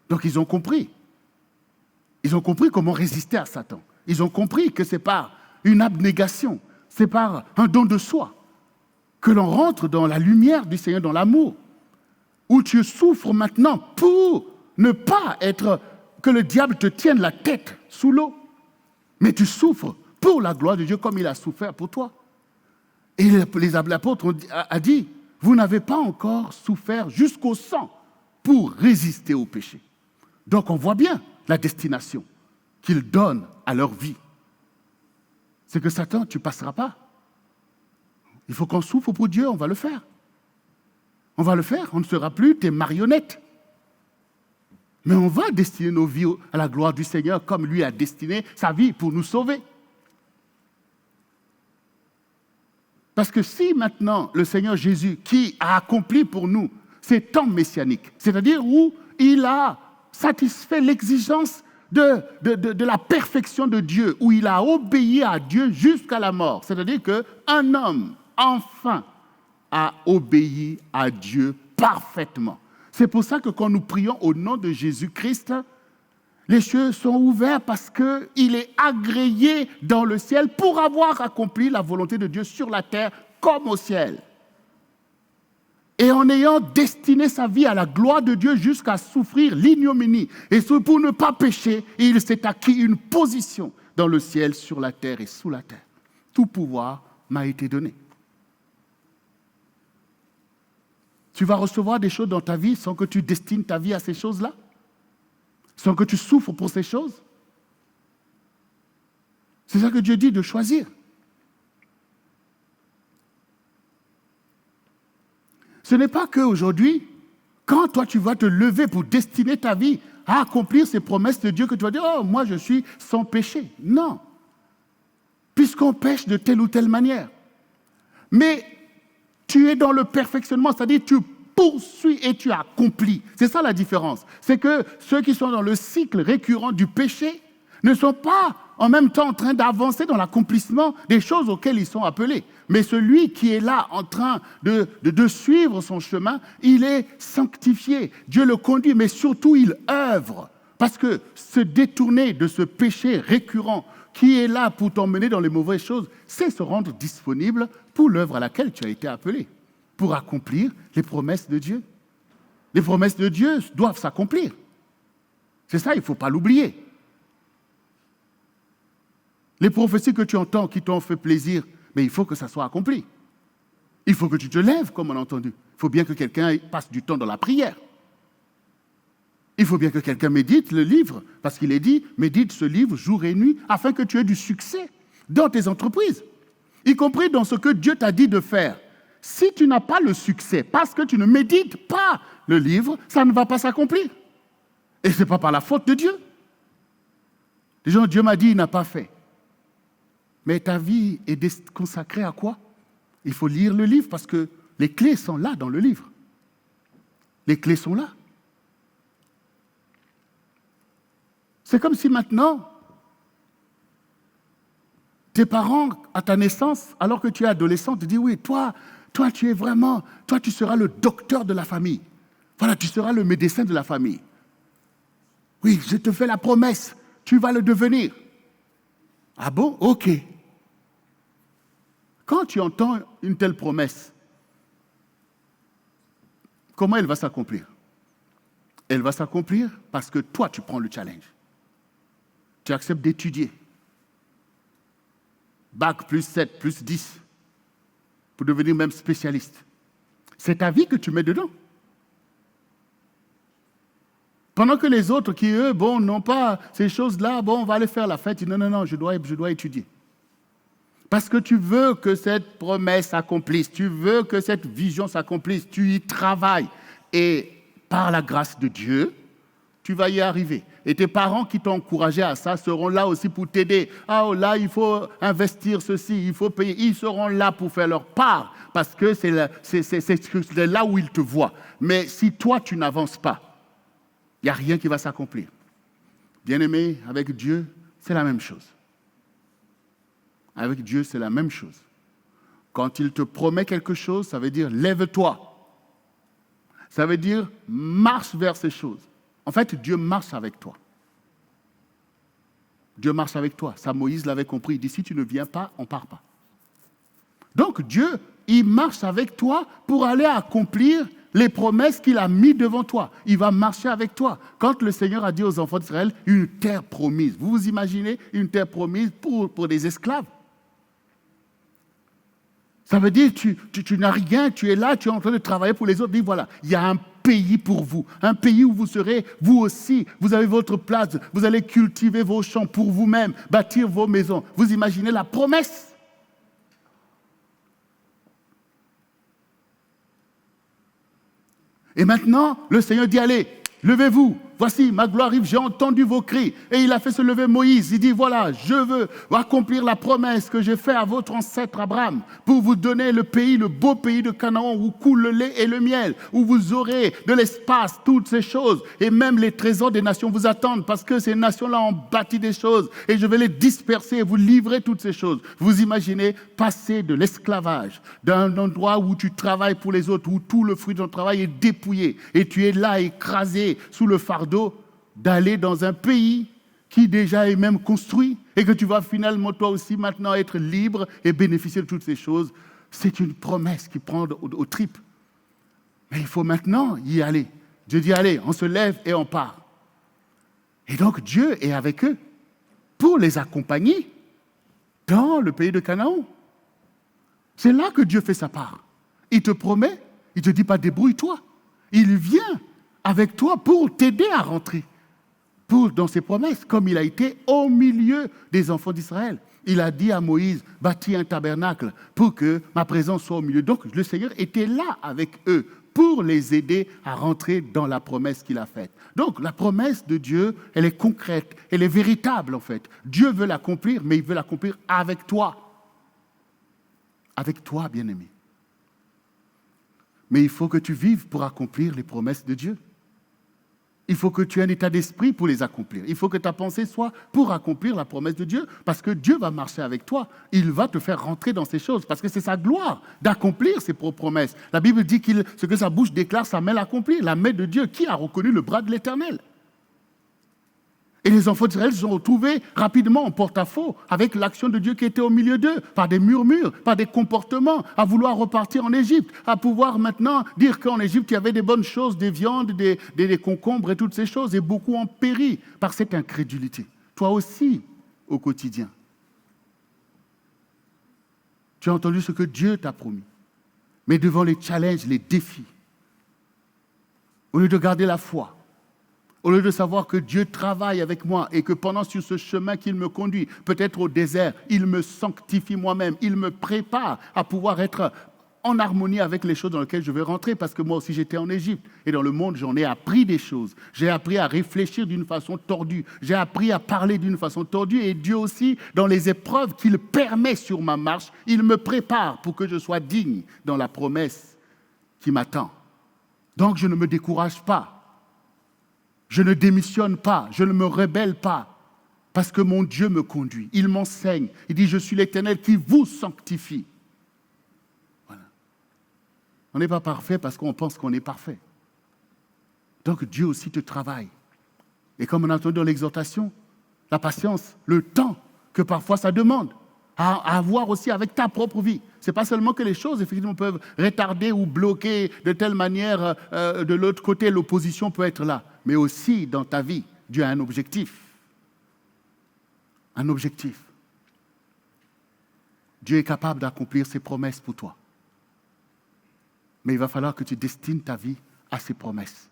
Donc ils ont compris. Ils ont compris comment résister à Satan. Ils ont compris que ce n'est pas une abnégation, c'est par un don de soi que l'on rentre dans la lumière du Seigneur, dans l'amour, où tu souffres maintenant pour ne pas être, que le diable te tienne la tête sous l'eau, mais tu souffres pour la gloire de Dieu comme il a souffert pour toi. Et les apôtres ont dit, vous n'avez pas encore souffert jusqu'au sang pour résister au péché. Donc on voit bien la destination qu'ils donnent à leur vie. C'est que Satan, tu ne passeras pas. Il faut qu'on souffre pour Dieu, on va le faire. On va le faire, on ne sera plus tes marionnettes. Mais on va destiner nos vies à la gloire du Seigneur comme lui a destiné sa vie pour nous sauver. Parce que si maintenant le Seigneur Jésus, qui a accompli pour nous ces temps messianiques, c'est-à-dire où il a satisfait l'exigence de la perfection de Dieu, où il a obéi à Dieu jusqu'à la mort. C'est-à-dire qu'un homme, enfin, a obéi à Dieu parfaitement. C'est pour ça que quand nous prions au nom de Jésus-Christ, les cieux sont ouverts parce qu'il est agréé dans le ciel pour avoir accompli la volonté de Dieu sur la terre comme au ciel. Et en ayant destiné sa vie à la gloire de Dieu jusqu'à souffrir l'ignominie. Et pour ne pas pécher, il s'est acquis une position dans le ciel, sur la terre et sous la terre. Tout pouvoir m'a été donné. Tu vas recevoir des choses dans ta vie sans que tu destines ta vie à ces choses-là? Sans que tu souffres pour ces choses? C'est ça que Dieu dit, de choisir. Ce n'est pas qu'aujourd'hui, quand toi tu vas te lever pour destiner ta vie à accomplir ces promesses de Dieu, que tu vas dire, oh, moi je suis sans péché. Non. Puisqu'on pêche de telle ou telle manière. Mais tu es dans le perfectionnement, c'est-à-dire tu poursuis et tu accomplis. C'est ça la différence. C'est que ceux qui sont dans le cycle récurrent du péché ne sont pas en même temps en train d'avancer dans l'accomplissement des choses auxquelles ils sont appelés. Mais celui qui est là en train de suivre son chemin, il est sanctifié. Dieu le conduit, mais surtout il œuvre. Parce que se détourner de ce péché récurrent qui est là pour t'emmener dans les mauvaises choses, c'est se rendre disponible pour l'œuvre à laquelle tu as été appelé, pour accomplir les promesses de Dieu. Les promesses de Dieu doivent s'accomplir. C'est ça, il ne faut pas l'oublier. Les prophéties que tu entends qui t'ont fait plaisir, mais il faut que ça soit accompli. Il faut que tu te lèves, comme on a entendu. Il faut bien que quelqu'un passe du temps dans la prière. Il faut bien que quelqu'un médite le livre, parce qu'il est dit, médite ce livre jour et nuit, afin que tu aies du succès dans tes entreprises, y compris dans ce que Dieu t'a dit de faire. Si tu n'as pas le succès, parce que tu ne médites pas le livre, ça ne va pas s'accomplir. Et ce n'est pas par la faute de Dieu. Les gens, Dieu m'a dit, il n'a pas fait. Mais ta vie est consacrée à quoi? Il faut lire le livre parce que les clés sont là dans le livre. Les clés sont là. C'est comme si maintenant, tes parents, à ta naissance, alors que tu es adolescent, te disent, oui, toi, tu es vraiment, toi, tu seras le docteur de la famille. Voilà, tu seras le médecin de la famille. Oui, je te fais la promesse, tu vas le devenir. Ah bon? Ok. Quand tu entends une telle promesse, comment elle va s'accomplir? Elle va s'accomplir parce que toi, tu prends le challenge. Tu acceptes d'étudier. Bac plus 7, plus 10, pour devenir même spécialiste. C'est ta vie que tu mets dedans. Pendant que les autres qui, eux, bon, n'ont pas ces choses-là, bon, on va aller faire la fête. Non, je dois étudier. Parce que tu veux que cette promesse s'accomplisse, tu veux que cette vision s'accomplisse, tu y travailles. Et par la grâce de Dieu, tu vas y arriver. Et tes parents qui t'ont encouragé à ça seront là aussi pour t'aider. Ah, là, il faut investir ceci, il faut payer. Ils seront là pour faire leur part, parce que c'est là où ils te voient. Mais si toi, tu n'avances pas, il n'y a rien qui va s'accomplir. Bien-aimé, avec Dieu, c'est la même chose. Avec Dieu, c'est la même chose. Quand il te promet quelque chose, ça veut dire lève-toi. Ça veut dire marche vers ces choses. En fait, Dieu marche avec toi. Dieu marche avec toi. Ça, Moïse l'avait compris. Il dit, si tu ne viens pas, on ne part pas. Donc Dieu, il marche avec toi pour aller accomplir les promesses qu'il a mises devant toi. Il va marcher avec toi. Quand le Seigneur a dit aux enfants d'Israël, une terre promise. Vous vous imaginez une terre promise pour des esclaves? Ça veut dire que tu n'as rien, tu es là, tu es en train de travailler pour les autres. Dis voilà, il y a un pays pour vous, un pays où vous serez, vous aussi, vous avez votre place, vous allez cultiver vos champs pour vous-même, bâtir vos maisons. Vous imaginez la promesse? Et maintenant, le Seigneur dit, allez, levez-vous. Voici, ma gloire arrive, j'ai entendu vos cris. Et il a fait se lever Moïse. Il dit, voilà, je veux accomplir la promesse que j'ai faite à votre ancêtre Abraham pour vous donner le pays, le beau pays de Canaan où coule le lait et le miel, où vous aurez de l'espace, toutes ces choses. Et même les trésors des nations vous attendent parce que ces nations-là ont bâti des choses. Et je vais les disperser et vous livrer toutes ces choses. Vous imaginez passer de l'esclavage, d'un endroit où tu travailles pour les autres, où tout le fruit de ton travail est dépouillé. Et tu es là écrasé sous le fardeau d'aller dans un pays qui déjà est même construit et que tu vas finalement toi aussi maintenant être libre et bénéficier de toutes ces choses. C'est une promesse qui prend aux tripes. Mais il faut maintenant y aller. Dieu dit allez, on se lève et on part. Et donc Dieu est avec eux pour les accompagner dans le pays de Canaan. C'est là que Dieu fait sa part. Il te promet, il ne te dit pas débrouille-toi. Il vient avec toi pour t'aider à rentrer dans ses promesses, comme il a été au milieu des enfants d'Israël. Il a dit à Moïse, bâtis un tabernacle pour que ma présence soit au milieu. Donc le Seigneur était là avec eux pour les aider à rentrer dans la promesse qu'il a faite. Donc la promesse de Dieu, elle est concrète, elle est véritable en fait. Dieu veut l'accomplir, mais il veut l'accomplir avec toi. Avec toi, bien-aimé. Mais il faut que tu vives pour accomplir les promesses de Dieu. Il faut que tu aies un état d'esprit pour les accomplir. Il faut que ta pensée soit pour accomplir la promesse de Dieu, parce que Dieu va marcher avec toi. Il va te faire rentrer dans ces choses, parce que c'est sa gloire d'accomplir ses propres promesses. La Bible dit que ce que sa bouche déclare, sa main l'accomplit. La main de Dieu, qui a reconnu le bras de l'Éternel? Et les enfants d'Israël se sont retrouvés rapidement en porte-à-faux avec l'action de Dieu qui était au milieu d'eux, par des murmures, par des comportements, à vouloir repartir en Égypte, à pouvoir maintenant dire qu'en Égypte, il y avait des bonnes choses, des viandes, des concombres et toutes ces choses, et beaucoup ont péri par cette incrédulité. Toi aussi, au quotidien. Tu as entendu ce que Dieu t'a promis, mais devant les challenges, les défis, au lieu de garder la foi, au lieu de savoir que Dieu travaille avec moi et que pendant sur ce chemin qu'il me conduit, peut-être au désert, il me sanctifie moi-même, il me prépare à pouvoir être en harmonie avec les choses dans lesquelles je vais rentrer, parce que moi aussi j'étais en Égypte et dans le monde j'en ai appris des choses. J'ai appris à réfléchir d'une façon tordue, j'ai appris à parler d'une façon tordue, et Dieu aussi, dans les épreuves qu'il permet sur ma marche, il me prépare pour que je sois digne dans la promesse qui m'attend. Donc je ne me décourage pas. Je ne démissionne pas, je ne me rebelle pas, parce que mon Dieu me conduit. Il m'enseigne. Il dit, je suis l'Éternel qui vous sanctifie. Voilà. On n'est pas parfait parce qu'on pense qu'on est parfait. Donc Dieu aussi te travaille. Et comme on a entendu dans l'exhortation, la patience, le temps que parfois ça demande, à avoir aussi avec ta propre vie. Ce n'est pas seulement que les choses, effectivement, peuvent retarder ou bloquer de telle manière, de l'autre côté, l'opposition peut être là. Mais aussi, dans ta vie, Dieu a un objectif. Un objectif. Dieu est capable d'accomplir ses promesses pour toi. Mais il va falloir que tu destines ta vie à ses promesses.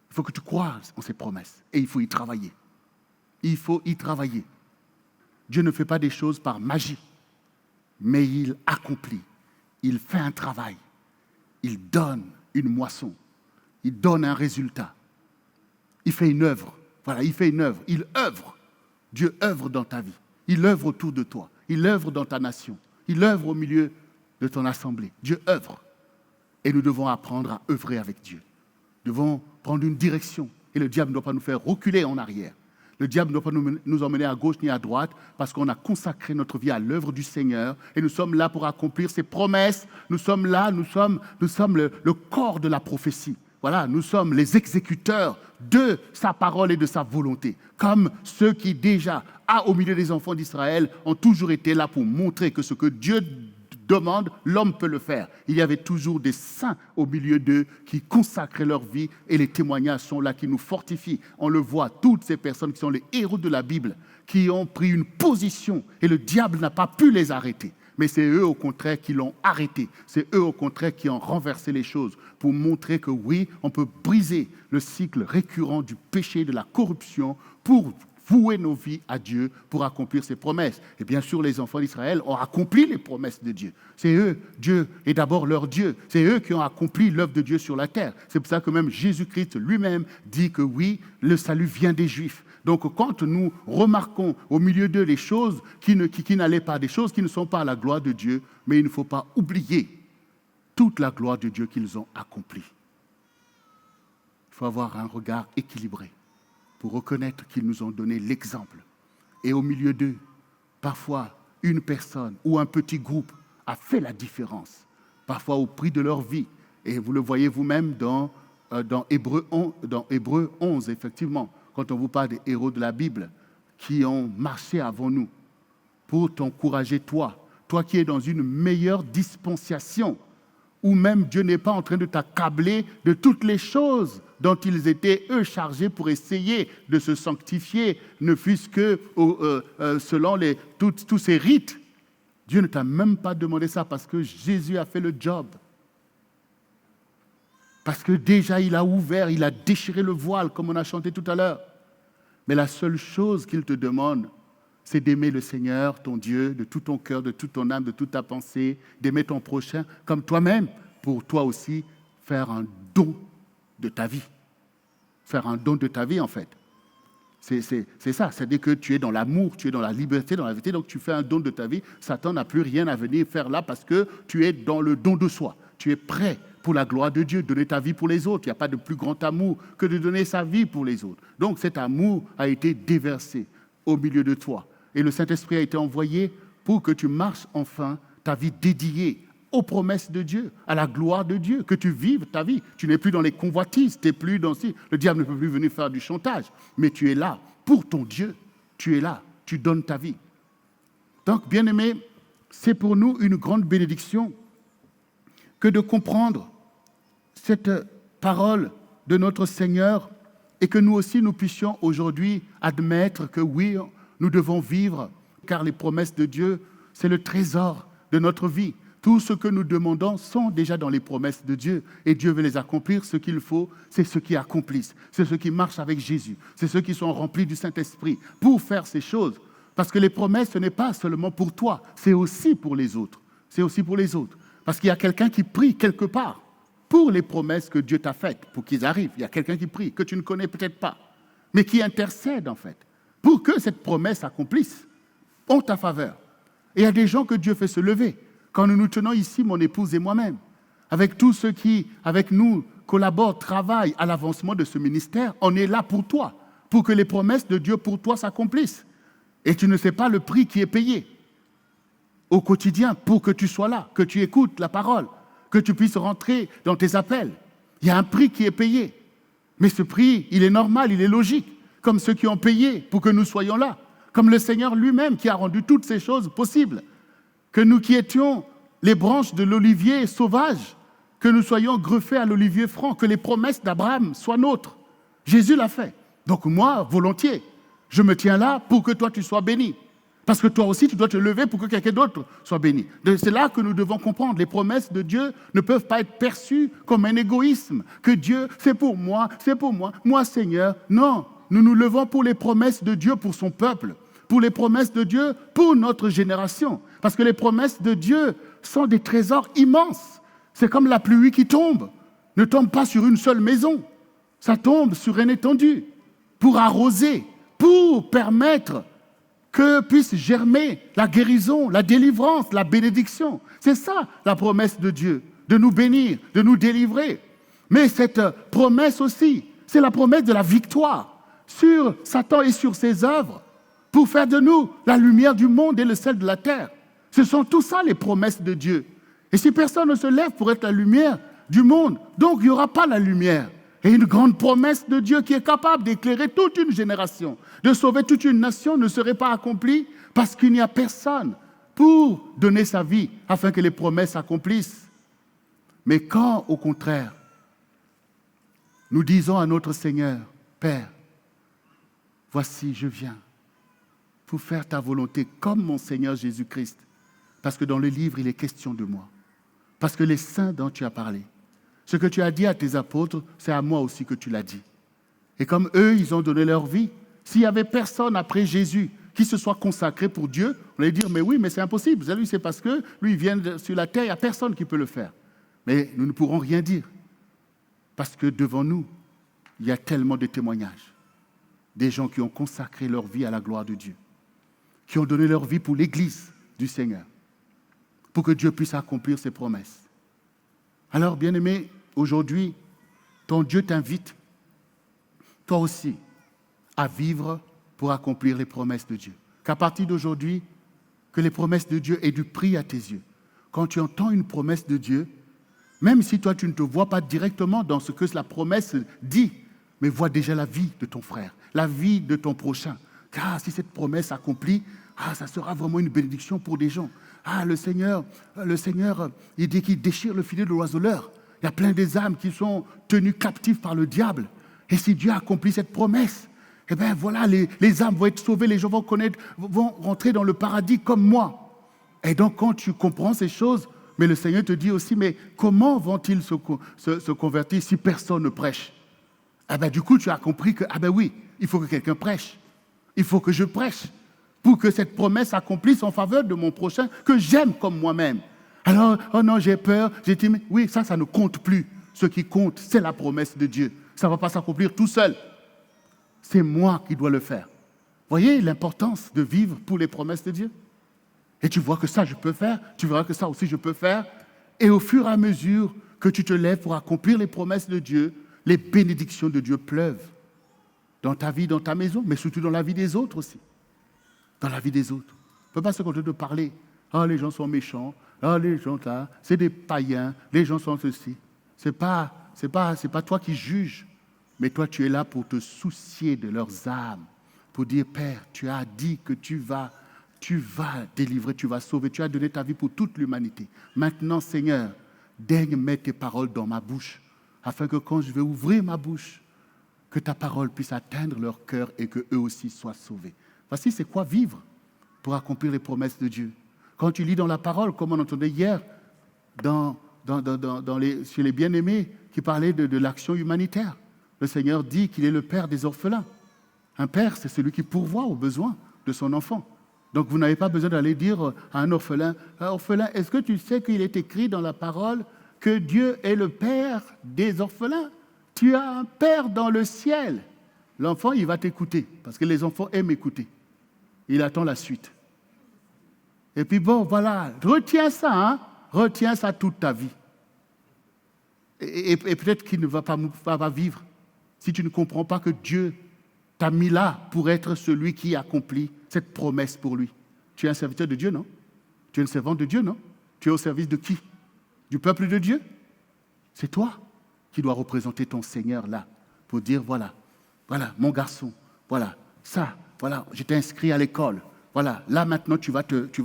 Il faut que tu croies en ses promesses. Et il faut y travailler. Il faut y travailler. Dieu ne fait pas des choses par magie, mais il accomplit, il fait un travail, il donne une moisson, il donne un résultat, il fait une œuvre. Voilà, il fait une œuvre, il œuvre. Dieu œuvre dans ta vie, il œuvre autour de toi, il œuvre dans ta nation, il œuvre au milieu de ton assemblée. Dieu œuvre. Et nous devons apprendre à œuvrer avec Dieu. Nous devons prendre une direction et le diable ne doit pas nous faire reculer en arrière. Le diable ne doit pas nous emmener à gauche ni à droite, parce qu'on a consacré notre vie à l'œuvre du Seigneur et nous sommes là pour accomplir ses promesses. Nous sommes là, nous sommes le corps de la prophétie. Voilà, nous sommes les exécuteurs de sa parole et de sa volonté, comme ceux qui déjà, au milieu des enfants d'Israël, ont toujours été là pour montrer que ce que Dieu demande, l'homme peut le faire. Il y avait toujours des saints au milieu d'eux qui consacraient leur vie, et les témoignages sont là qui nous fortifient. On le voit, toutes ces personnes qui sont les héros de la Bible, qui ont pris une position et le diable n'a pas pu les arrêter. Mais c'est eux au contraire qui l'ont arrêté. C'est eux au contraire qui ont renversé les choses pour montrer que oui, on peut briser le cycle récurrent du péché, de la corruption, pour vouer nos vies à Dieu pour accomplir ses promesses. Et bien sûr, les enfants d'Israël ont accompli les promesses de Dieu. C'est eux, Dieu est d'abord leur Dieu. C'est eux qui ont accompli l'œuvre de Dieu sur la terre. C'est pour ça que même Jésus-Christ lui-même dit que oui, le salut vient des Juifs. Donc quand nous remarquons au milieu d'eux les choses qui n'allaient pas, des choses qui ne sont pas à la gloire de Dieu, mais il ne faut pas oublier toute la gloire de Dieu qu'ils ont accomplie. Il faut avoir un regard équilibré pour reconnaître qu'ils nous ont donné l'exemple. Et au milieu d'eux, parfois, une personne ou un petit groupe a fait la différence, parfois au prix de leur vie. Et vous le voyez vous-même dans Hébreux 11, effectivement, quand on vous parle des héros de la Bible qui ont marché avant nous pour t'encourager, toi qui es dans une meilleure dispensation, où même Dieu n'est pas en train de t'accabler de toutes les choses dont ils étaient, eux, chargés pour essayer de se sanctifier, ne fût-ce que selon tous ces rites. Dieu ne t'a même pas demandé ça parce que Jésus a fait le job. Parce que déjà, il a ouvert, il a déchiré le voile, comme on a chanté tout à l'heure. Mais la seule chose qu'il te demande, c'est d'aimer le Seigneur, ton Dieu, de tout ton cœur, de toute ton âme, de toute ta pensée, d'aimer ton prochain comme toi-même, pour toi aussi faire un don de ta vie. Faire un don de ta vie, en fait. C'est ça, c'est-à-dire que tu es dans l'amour, tu es dans la liberté, dans la vérité, donc tu fais un don de ta vie. Satan n'a plus rien à venir faire là parce que tu es dans le don de soi. Tu es prêt pour la gloire de Dieu, donner ta vie pour les autres. Il n'y a pas de plus grand amour que de donner sa vie pour les autres. Donc cet amour a été déversé au milieu de toi. Et le Saint-Esprit a été envoyé pour que tu marches enfin ta vie dédiée aux promesses de Dieu, à la gloire de Dieu, que tu vives ta vie. Tu n'es plus dans les convoitises, tu n'es plus dans... Le diable ne peut plus venir faire du chantage, mais tu es là pour ton Dieu. Tu es là, tu donnes ta vie. Donc, bien-aimés, c'est pour nous une grande bénédiction que de comprendre cette parole de notre Seigneur et que nous aussi, nous puissions aujourd'hui admettre que oui, nous devons vivre, car les promesses de Dieu, c'est le trésor de notre vie. Tout ce que nous demandons sont déjà dans les promesses de Dieu et Dieu veut les accomplir. Ce qu'il faut, c'est ceux qui accomplissent, c'est ceux qui marchent avec Jésus, c'est ceux qui sont remplis du Saint-Esprit pour faire ces choses. Parce que les promesses, ce n'est pas seulement pour toi, c'est aussi pour les autres. C'est aussi pour les autres. Parce qu'il y a quelqu'un qui prie quelque part pour les promesses que Dieu t'a faites, pour qu'ils arrivent. Il y a quelqu'un qui prie, que tu ne connais peut-être pas, mais qui intercède en fait, pour que cette promesse accomplisse en ta faveur. Et il y a des gens que Dieu fait se lever. Quand nous nous tenons ici, mon épouse et moi-même, avec tous ceux qui, avec nous, collaborent, travaillent à l'avancement de ce ministère, on est là pour toi, pour que les promesses de Dieu pour toi s'accomplissent. Et tu ne sais pas le prix qui est payé au quotidien pour que tu sois là, que tu écoutes la parole, que tu puisses rentrer dans tes appels. Il y a un prix qui est payé. Mais ce prix, il est normal, il est logique, comme ceux qui ont payé pour que nous soyons là, comme le Seigneur lui-même qui a rendu toutes ces choses possibles. Que nous qui étions les branches de l'olivier sauvage, que nous soyons greffés à l'olivier franc, que les promesses d'Abraham soient nôtres. Jésus l'a fait. Donc moi, volontiers, je me tiens là pour que toi tu sois béni. Parce que toi aussi, tu dois te lever pour que quelqu'un d'autre soit béni. C'est là que nous devons comprendre. Les promesses de Dieu ne peuvent pas être perçues comme un égoïsme. Que Dieu, c'est pour moi, moi Seigneur. Non, nous nous levons pour les promesses de Dieu pour son peuple. Pour les promesses de Dieu, pour notre génération. Parce que les promesses de Dieu sont des trésors immenses. C'est comme la pluie qui tombe. Ne tombe pas sur une seule maison. Ça tombe sur une étendue pour arroser, pour permettre que puisse germer la guérison, la délivrance, la bénédiction. C'est ça la promesse de Dieu, de nous bénir, de nous délivrer. Mais cette promesse aussi, c'est la promesse de la victoire sur Satan et sur ses œuvres, pour faire de nous la lumière du monde et le sel de la terre. Ce sont tout ça les promesses de Dieu. Et si personne ne se lève pour être la lumière du monde, donc il n'y aura pas la lumière. Et une grande promesse de Dieu qui est capable d'éclairer toute une génération, de sauver toute une nation ne serait pas accomplie parce qu'il n'y a personne pour donner sa vie afin que les promesses s'accomplissent. Mais quand, au contraire, nous disons à notre Seigneur, Père, voici, je viens pour faire ta volonté comme mon Seigneur Jésus-Christ. Parce que dans le livre, il est question de moi. Parce que les saints dont tu as parlé, ce que tu as dit à tes apôtres, c'est à moi aussi que tu l'as dit. Et comme eux, ils ont donné leur vie, s'il n'y avait personne après Jésus qui se soit consacré pour Dieu, on allait dire, mais oui, mais c'est impossible. Lui, c'est parce que lui, il vient sur la terre, il n'y a personne qui peut le faire. Mais nous ne pourrons rien dire. Parce que devant nous, il y a tellement de témoignages. Des gens qui ont consacré leur vie à la gloire de Dieu. Qui ont donné leur vie pour l'Église du Seigneur, pour que Dieu puisse accomplir ses promesses. Alors, bien-aimé, aujourd'hui, ton Dieu t'invite, toi aussi, à vivre pour accomplir les promesses de Dieu. Qu'à partir d'aujourd'hui, que les promesses de Dieu aient du prix à tes yeux. Quand tu entends une promesse de Dieu, même si toi, tu ne te vois pas directement dans ce que la promesse dit, mais vois déjà la vie de ton frère, la vie de ton prochain. Car si cette promesse accomplie, ça sera vraiment une bénédiction pour des gens. Le Seigneur, il dit qu'il déchire le filet de l'oiseleur. Il y a plein des âmes qui sont tenues captives par le diable. Et si Dieu accomplit cette promesse, eh bien voilà, les âmes vont être sauvées, les gens vont rentrer dans le paradis comme moi. Et donc quand tu comprends ces choses, mais le Seigneur te dit aussi, mais comment vont-ils se convertir si personne ne prêche? Du coup, tu as compris que, oui, il faut que quelqu'un prêche. Il faut que je prêche. pour que cette promesse s'accomplisse en faveur de mon prochain que j'aime comme moi-même. Alors, oh non, j'ai peur, j'ai dit, oui, ça ne compte plus. Ce qui compte, c'est la promesse de Dieu. Ça ne va pas s'accomplir tout seul. C'est moi qui dois le faire. Voyez l'importance de vivre pour les promesses de Dieu? Et tu vois que ça, je peux faire, tu verras que ça aussi, je peux faire. Et au fur et à mesure que tu te lèves pour accomplir les promesses de Dieu, les bénédictions de Dieu pleuvent dans ta vie, dans ta maison, mais surtout dans la vie des autres aussi. Dans la vie des autres. On ne peut pas se contenter de parler. Ah, les gens sont méchants. Ah, les gens là, c'est des païens. Les gens sont ceci. C'est pas toi qui juges, mais toi, tu es là pour te soucier de leurs âmes, pour dire, Père, tu as dit que tu vas délivrer, tu vas sauver, tu as donné ta vie pour toute l'humanité. Maintenant, Seigneur, daigne mettre tes paroles dans ma bouche, afin que quand je vais ouvrir ma bouche, que ta parole puisse atteindre leur cœur et qu'eux aussi soient sauvés. Voici c'est quoi vivre pour accomplir les promesses de Dieu. Quand tu lis dans la parole, comme on entendait hier, chez les bien-aimés qui parlaient de l'action humanitaire, le Seigneur dit qu'il est le père des orphelins. Un père, c'est celui qui pourvoit aux besoins de son enfant. Donc vous n'avez pas besoin d'aller dire à un orphelin, orphelin, est-ce que tu sais qu'il est écrit dans la parole que Dieu est le père des orphelins? Tu as un père dans le ciel. L'enfant, il va t'écouter, parce que les enfants aiment écouter. Il attend la suite. Et puis bon, voilà, retiens ça, hein? Retiens ça toute ta vie. Et peut-être qu'il ne va pas vivre si tu ne comprends pas que Dieu t'a mis là pour être celui qui accomplit cette promesse pour lui. Tu es un serviteur de Dieu, non? Tu es une servante de Dieu, non? Tu es au service de qui? Du peuple de Dieu? C'est toi qui dois représenter ton Seigneur là pour dire, voilà, mon garçon, voilà, ça, voilà, je t'ai inscrit à l'école. Voilà, là maintenant tu vas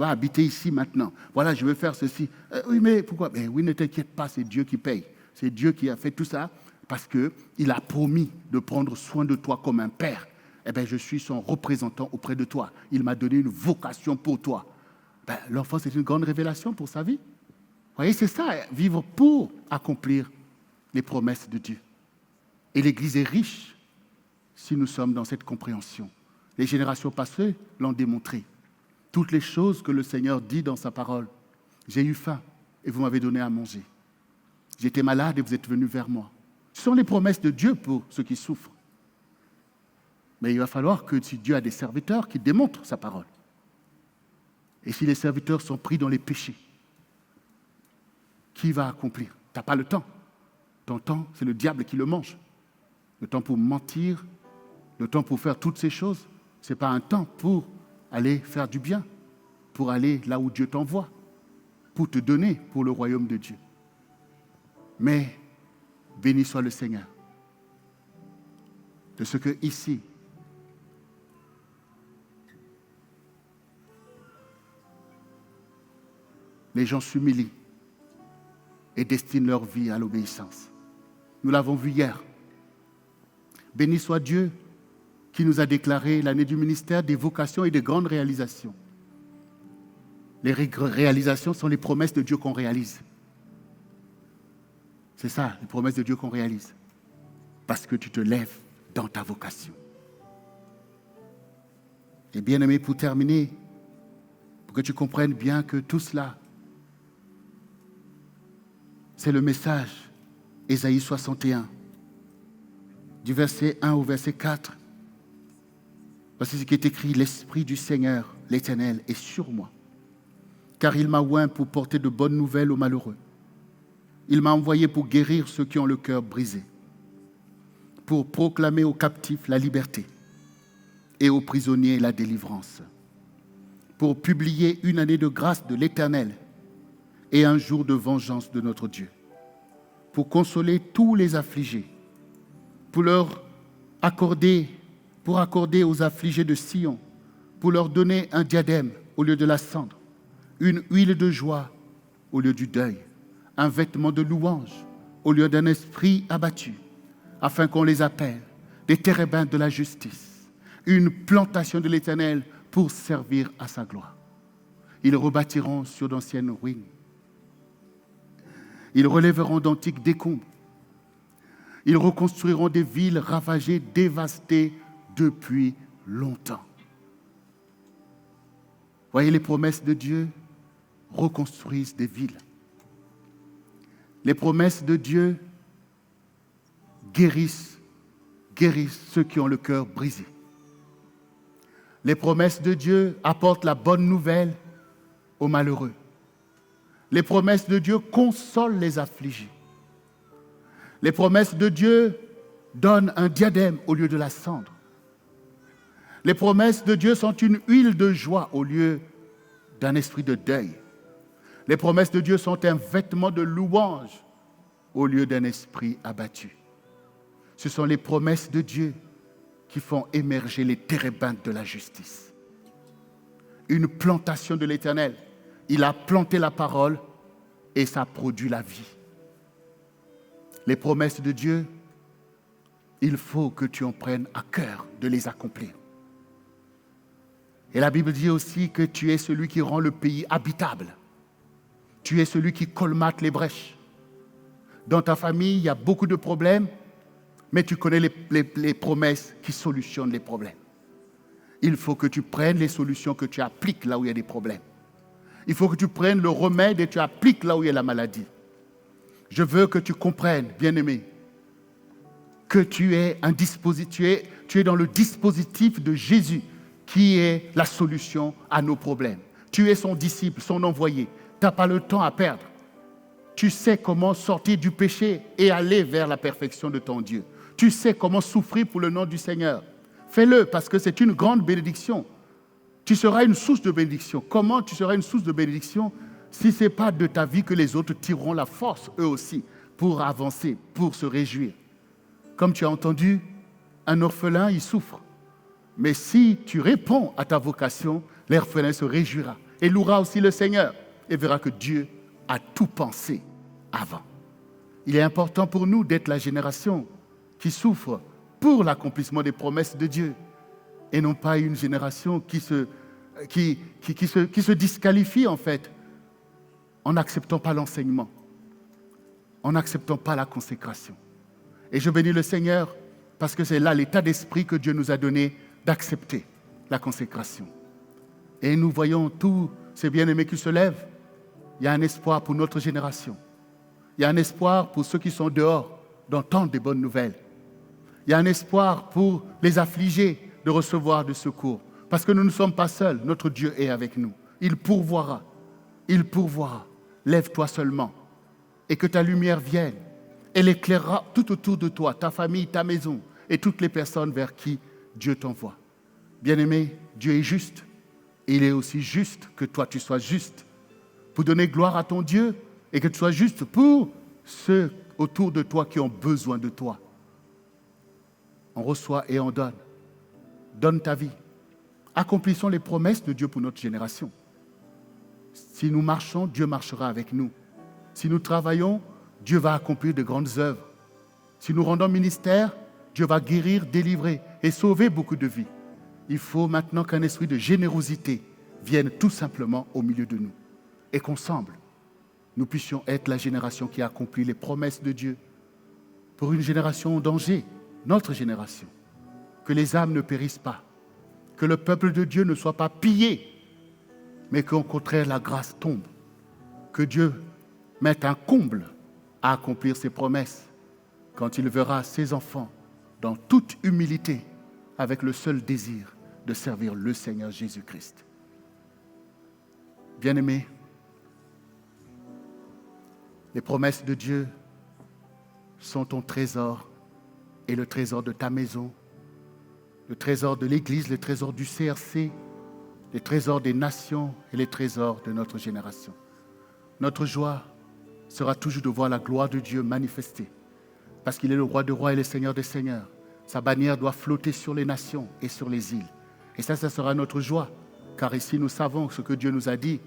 habiter ici maintenant. Voilà, je vais faire ceci. Oui, mais pourquoi? Ben oui, ne t'inquiète pas, c'est Dieu qui paye. C'est Dieu qui a fait tout ça parce qu'il a promis de prendre soin de toi comme un père. Eh bien, je suis son représentant auprès de toi. Il m'a donné une vocation pour toi. Ben, l'enfant, c'est une grande révélation pour sa vie. Vous voyez, c'est ça, vivre pour accomplir les promesses de Dieu. Et l'Église est riche si nous sommes dans cette compréhension. Les générations passées l'ont démontré. Toutes les choses que le Seigneur dit dans sa parole. J'ai eu faim et vous m'avez donné à manger. J'étais malade et vous êtes venus vers moi. Ce sont les promesses de Dieu pour ceux qui souffrent. Mais il va falloir que si Dieu a des serviteurs qui démontrent sa parole. Et si les serviteurs sont pris dans les péchés, qui va accomplir? Tu n'as pas le temps. Ton temps, c'est le diable qui le mange. Le temps pour mentir, le temps pour faire toutes ces choses, ce n'est pas un temps pour aller faire du bien, pour aller là où Dieu t'envoie, pour te donner pour le royaume de Dieu. Mais béni soit le Seigneur de ce que ici, les gens s'humilient et destinent leur vie à l'obéissance. Nous l'avons vu hier. Béni soit Dieu qui nous a déclaré l'année du ministère des vocations et des grandes réalisations. Les réalisations sont les promesses de Dieu qu'on réalise. C'est ça, les promesses de Dieu qu'on réalise. Parce que tu te lèves dans ta vocation. Et bien aimé, pour terminer, pour que tu comprennes bien que tout cela, c'est le message, Ésaïe 61, du verset 1 au verset 4. Voici ce qui est écrit, l'Esprit du Seigneur, l'Éternel, est sur moi, car il m'a oint pour porter de bonnes nouvelles aux malheureux. Il m'a envoyé pour guérir ceux qui ont le cœur brisé, pour proclamer aux captifs la liberté et aux prisonniers la délivrance, pour publier une année de grâce de l'Éternel et un jour de vengeance de notre Dieu, pour consoler tous les affligés, pour accorder aux affligés de Sion, pour leur donner un diadème au lieu de la cendre, une huile de joie au lieu du deuil, un vêtement de louange au lieu d'un esprit abattu, afin qu'on les appelle des térébinths de la justice, une plantation de l'Éternel pour servir à sa gloire. Ils rebâtiront sur d'anciennes ruines. Ils relèveront d'antiques décombres. Ils reconstruiront des villes ravagées, dévastées depuis longtemps. Voyez, les promesses de Dieu reconstruisent des villes. Les promesses de Dieu guérissent ceux qui ont le cœur brisé. Les promesses de Dieu apportent la bonne nouvelle aux malheureux. Les promesses de Dieu consolent les affligés. Les promesses de Dieu donnent un diadème au lieu de la cendre. Les promesses de Dieu sont une huile de joie au lieu d'un esprit de deuil. Les promesses de Dieu sont un vêtement de louange au lieu d'un esprit abattu. Ce sont les promesses de Dieu qui font émerger les térébintes de la justice. Une plantation de l'Éternel. Il a planté la parole et ça produit la vie. Les promesses de Dieu, il faut que tu en prennes à cœur de les accomplir. Et la Bible dit aussi que tu es celui qui rend le pays habitable. Tu es celui qui colmate les brèches. Dans ta famille, il y a beaucoup de problèmes, mais tu connais les promesses qui solutionnent les problèmes. Il faut que tu prennes les solutions, que tu appliques là où il y a des problèmes. Il faut que tu prennes le remède et tu appliques là où il y a la maladie. Je veux que tu comprennes, bien-aimé, que tu es dans le dispositif de Jésus qui est la solution à nos problèmes. Tu es son disciple, son envoyé. Tu n'as pas le temps à perdre. Tu sais comment sortir du péché et aller vers la perfection de ton Dieu. Tu sais comment souffrir pour le nom du Seigneur. Fais-le parce que c'est une grande bénédiction. Tu seras une source de bénédiction. Comment tu seras une source de bénédiction si ce n'est pas de ta vie que les autres tireront la force, eux aussi, pour avancer, pour se réjouir. Comme tu as entendu, un orphelin, il souffre. Mais si tu réponds à ta vocation, l'orphelin se réjouira et louera aussi le Seigneur et verra que Dieu a tout pensé avant. Il est important pour nous d'être la génération qui souffre pour l'accomplissement des promesses de Dieu et non pas une génération qui se disqualifie en fait en n'acceptant pas l'enseignement, en n'acceptant pas la consécration. Et je bénis le Seigneur parce que c'est là l'état d'esprit que Dieu nous a donné d'accepter la consécration. Et nous voyons tous ces bien-aimés qui se lèvent. Il y a un espoir pour notre génération. Il y a un espoir pour ceux qui sont dehors d'entendre des bonnes nouvelles. Il y a un espoir pour les affligés de recevoir du secours. Parce que nous ne sommes pas seuls, notre Dieu est avec nous. Il pourvoira. Il pourvoira. Lève-toi seulement et que ta lumière vienne. Elle éclairera tout autour de toi, ta famille, ta maison et toutes les personnes vers qui Dieu t'envoie. Bien-aimé, Dieu est juste. Et il est aussi juste que toi, tu sois juste pour donner gloire à ton Dieu et que tu sois juste pour ceux autour de toi qui ont besoin de toi. On reçoit et on donne. Donne ta vie. Accomplissons les promesses de Dieu pour notre génération. Si nous marchons, Dieu marchera avec nous. Si nous travaillons, Dieu va accomplir de grandes œuvres. Si nous rendons ministère, Dieu va guérir, délivrer et sauver beaucoup de vies. Il faut maintenant qu'un esprit de générosité vienne tout simplement au milieu de nous et qu'ensemble, nous puissions être la génération qui accomplit les promesses de Dieu pour une génération en danger, notre génération. Que les âmes ne périssent pas, que le peuple de Dieu ne soit pas pillé, mais qu'au contraire la grâce tombe, que Dieu mette un comble à accomplir ses promesses quand il verra ses enfants dans toute humilité avec le seul désir de servir le Seigneur Jésus-Christ. Bien-aimés, les promesses de Dieu sont ton trésor et le trésor de ta maison, le trésor de l'Église, le trésor du CRC, les trésors des nations et les trésors de notre génération. Notre joie sera toujours de voir la gloire de Dieu manifestée, parce qu'il est le roi des rois et le Seigneur des seigneurs. Sa bannière doit flotter sur les nations et sur les îles. Et ça sera notre joie, car ici nous savons ce que Dieu nous a dit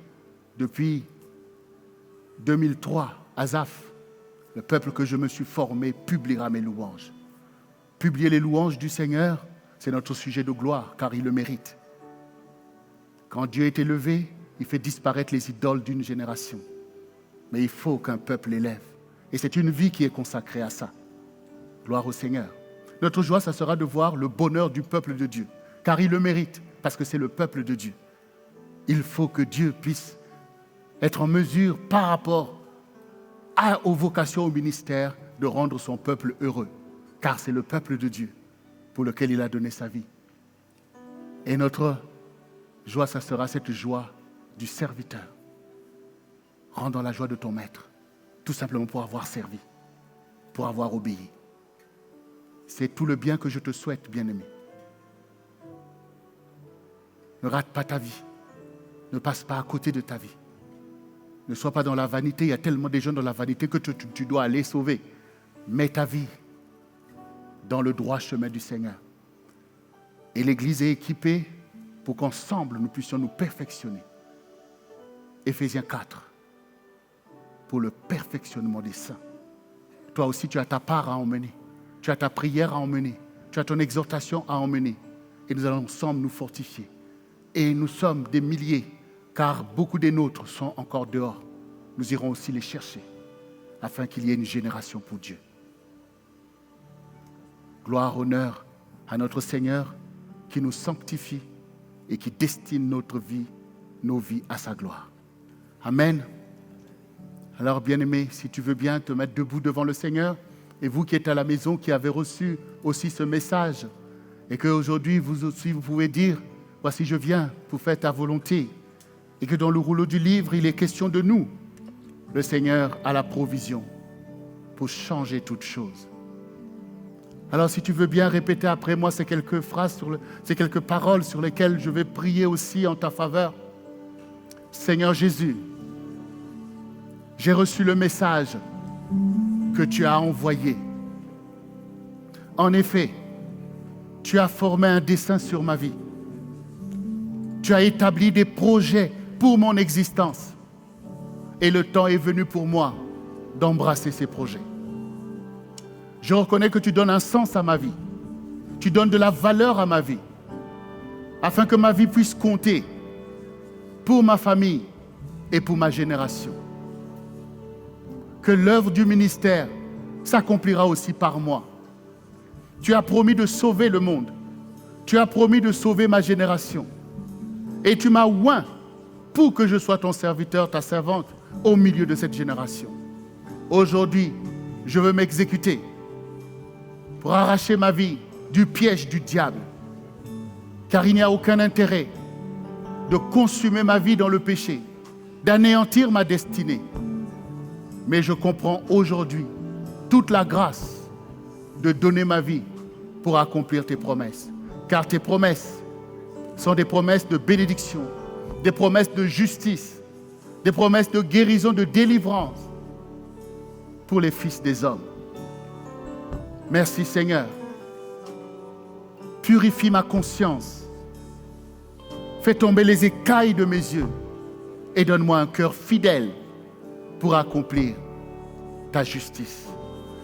depuis 2003, Asaph, le peuple que je me suis formé publiera mes louanges. Publier les louanges du Seigneur, c'est notre sujet de gloire, car il le mérite. Quand Dieu est élevé, il fait disparaître les idoles d'une génération. Mais il faut qu'un peuple élève. Et c'est une vie qui est consacrée à ça. Gloire au Seigneur. Notre joie, ça sera de voir le bonheur du peuple de Dieu, car il le mérite, parce que c'est le peuple de Dieu. Il faut que Dieu puisse être en mesure, par rapport aux vocations, au ministère, de rendre son peuple heureux. Car c'est le peuple de Dieu pour lequel il a donné sa vie. Et notre joie, ça sera cette joie du serviteur. Rendons la joie de ton maître, tout simplement pour avoir servi, pour avoir obéi. C'est tout le bien que je te souhaite, bien-aimé. Ne rate pas ta vie. Ne passe pas à côté de ta vie. Ne sois pas dans la vanité. Il y a tellement de gens dans la vanité que tu dois aller sauver. Mets ta vie dans le droit chemin du Seigneur. Et l'Église est équipée pour qu'ensemble nous puissions nous perfectionner. Éphésiens 4, pour le perfectionnement des saints. Toi aussi, tu as ta part à emmener. Tu as ta prière à emmener. Tu as ton exhortation à emmener. Et nous allons ensemble nous fortifier. Et nous sommes des milliers, car beaucoup des nôtres sont encore dehors. Nous irons aussi les chercher, afin qu'il y ait une génération pour Dieu. Gloire, honneur à notre Seigneur, qui nous sanctifie et qui destine nos vies à sa gloire. Amen. Alors, bien-aimé, si tu veux bien te mettre debout devant le Seigneur, et vous qui êtes à la maison, qui avez reçu aussi ce message, et qu'aujourd'hui, vous aussi, vous pouvez dire, voici, je viens pour faire ta volonté. Et que dans le rouleau du livre, il est question de nous. Le Seigneur a la provision pour changer toutes choses. Alors, si tu veux bien répéter après moi ces quelques phrases, ces quelques paroles sur lesquelles je vais prier aussi en ta faveur. Seigneur Jésus, j'ai reçu le message que tu as envoyé. En effet, tu as formé un dessein sur ma vie. Tu as établi des projets pour mon existence. Et le temps est venu pour moi d'embrasser ces projets. Je reconnais que tu donnes un sens à ma vie. Tu donnes de la valeur à ma vie, afin que ma vie puisse compter pour ma famille et pour ma génération. Que l'œuvre du ministère s'accomplira aussi par moi. Tu as promis de sauver le monde. Tu as promis de sauver ma génération. Et tu m'as oint pour que je sois ton serviteur, ta servante, au milieu de cette génération. Aujourd'hui, je veux m'exécuter pour arracher ma vie du piège du diable. Car il n'y a aucun intérêt de consumer ma vie dans le péché, d'anéantir ma destinée. Mais je comprends aujourd'hui toute la grâce de donner ma vie pour accomplir tes promesses. Car tes promesses sont des promesses de bénédiction, des promesses de justice, des promesses de guérison, de délivrance pour les fils des hommes. Merci Seigneur. Purifie ma conscience. Fais tomber les écailles de mes yeux et donne-moi un cœur fidèle pour accomplir ta justice.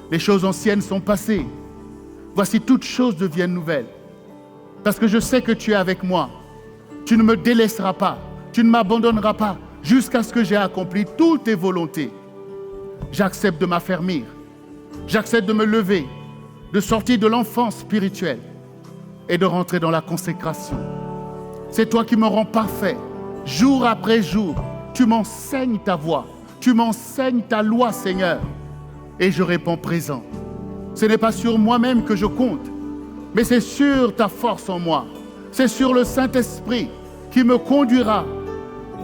Les choses anciennes sont passées. Voici, toutes choses deviennent nouvelles. Parce que je sais que tu es avec moi. Tu ne me délaisseras pas. Tu ne m'abandonneras pas jusqu'à ce que j'ai accompli toutes tes volontés. J'accepte de m'affermir. J'accepte de me lever, de sortir de l'enfance spirituelle et de rentrer dans la consécration. C'est toi qui me rends parfait. Jour après jour, tu m'enseignes ta voie. Tu m'enseignes ta loi, Seigneur. Et je réponds présent. Ce n'est pas sur moi-même que je compte, mais c'est sur ta force en moi. C'est sur le Saint-Esprit qui me conduira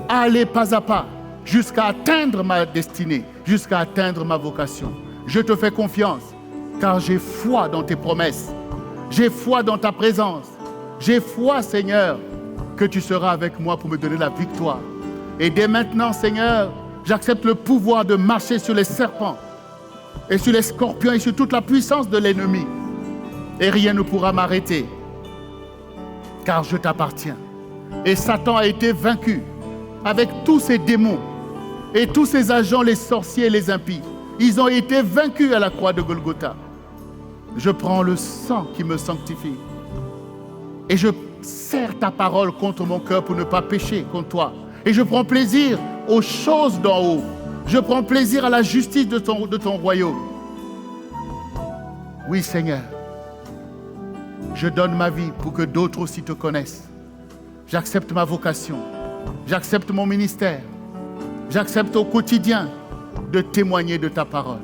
à aller pas à pas jusqu'à atteindre ma destinée, jusqu'à atteindre ma vocation. Je te fais confiance, car j'ai foi dans tes promesses. J'ai foi dans ta présence. J'ai foi, Seigneur, que tu seras avec moi pour me donner la victoire. Et dès maintenant, Seigneur, j'accepte le pouvoir de marcher sur les serpents et sur les scorpions et sur toute la puissance de l'ennemi. Et rien ne pourra m'arrêter, car je t'appartiens. Et Satan a été vaincu avec tous ses démons et tous ses agents, les sorciers et les impies. Ils ont été vaincus à la croix de Golgotha. Je prends le sang qui me sanctifie et je serre ta parole contre mon cœur pour ne pas pécher contre toi. Et je prends plaisir aux choses d'en haut. Je prends plaisir à la justice de ton royaume. Oui, Seigneur, je donne ma vie pour que d'autres aussi te connaissent. J'accepte ma vocation J'accepte mon ministère. J'accepte au quotidien de témoigner de ta parole.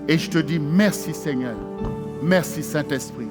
Et je te dis merci Seigneur. Merci Saint-Esprit.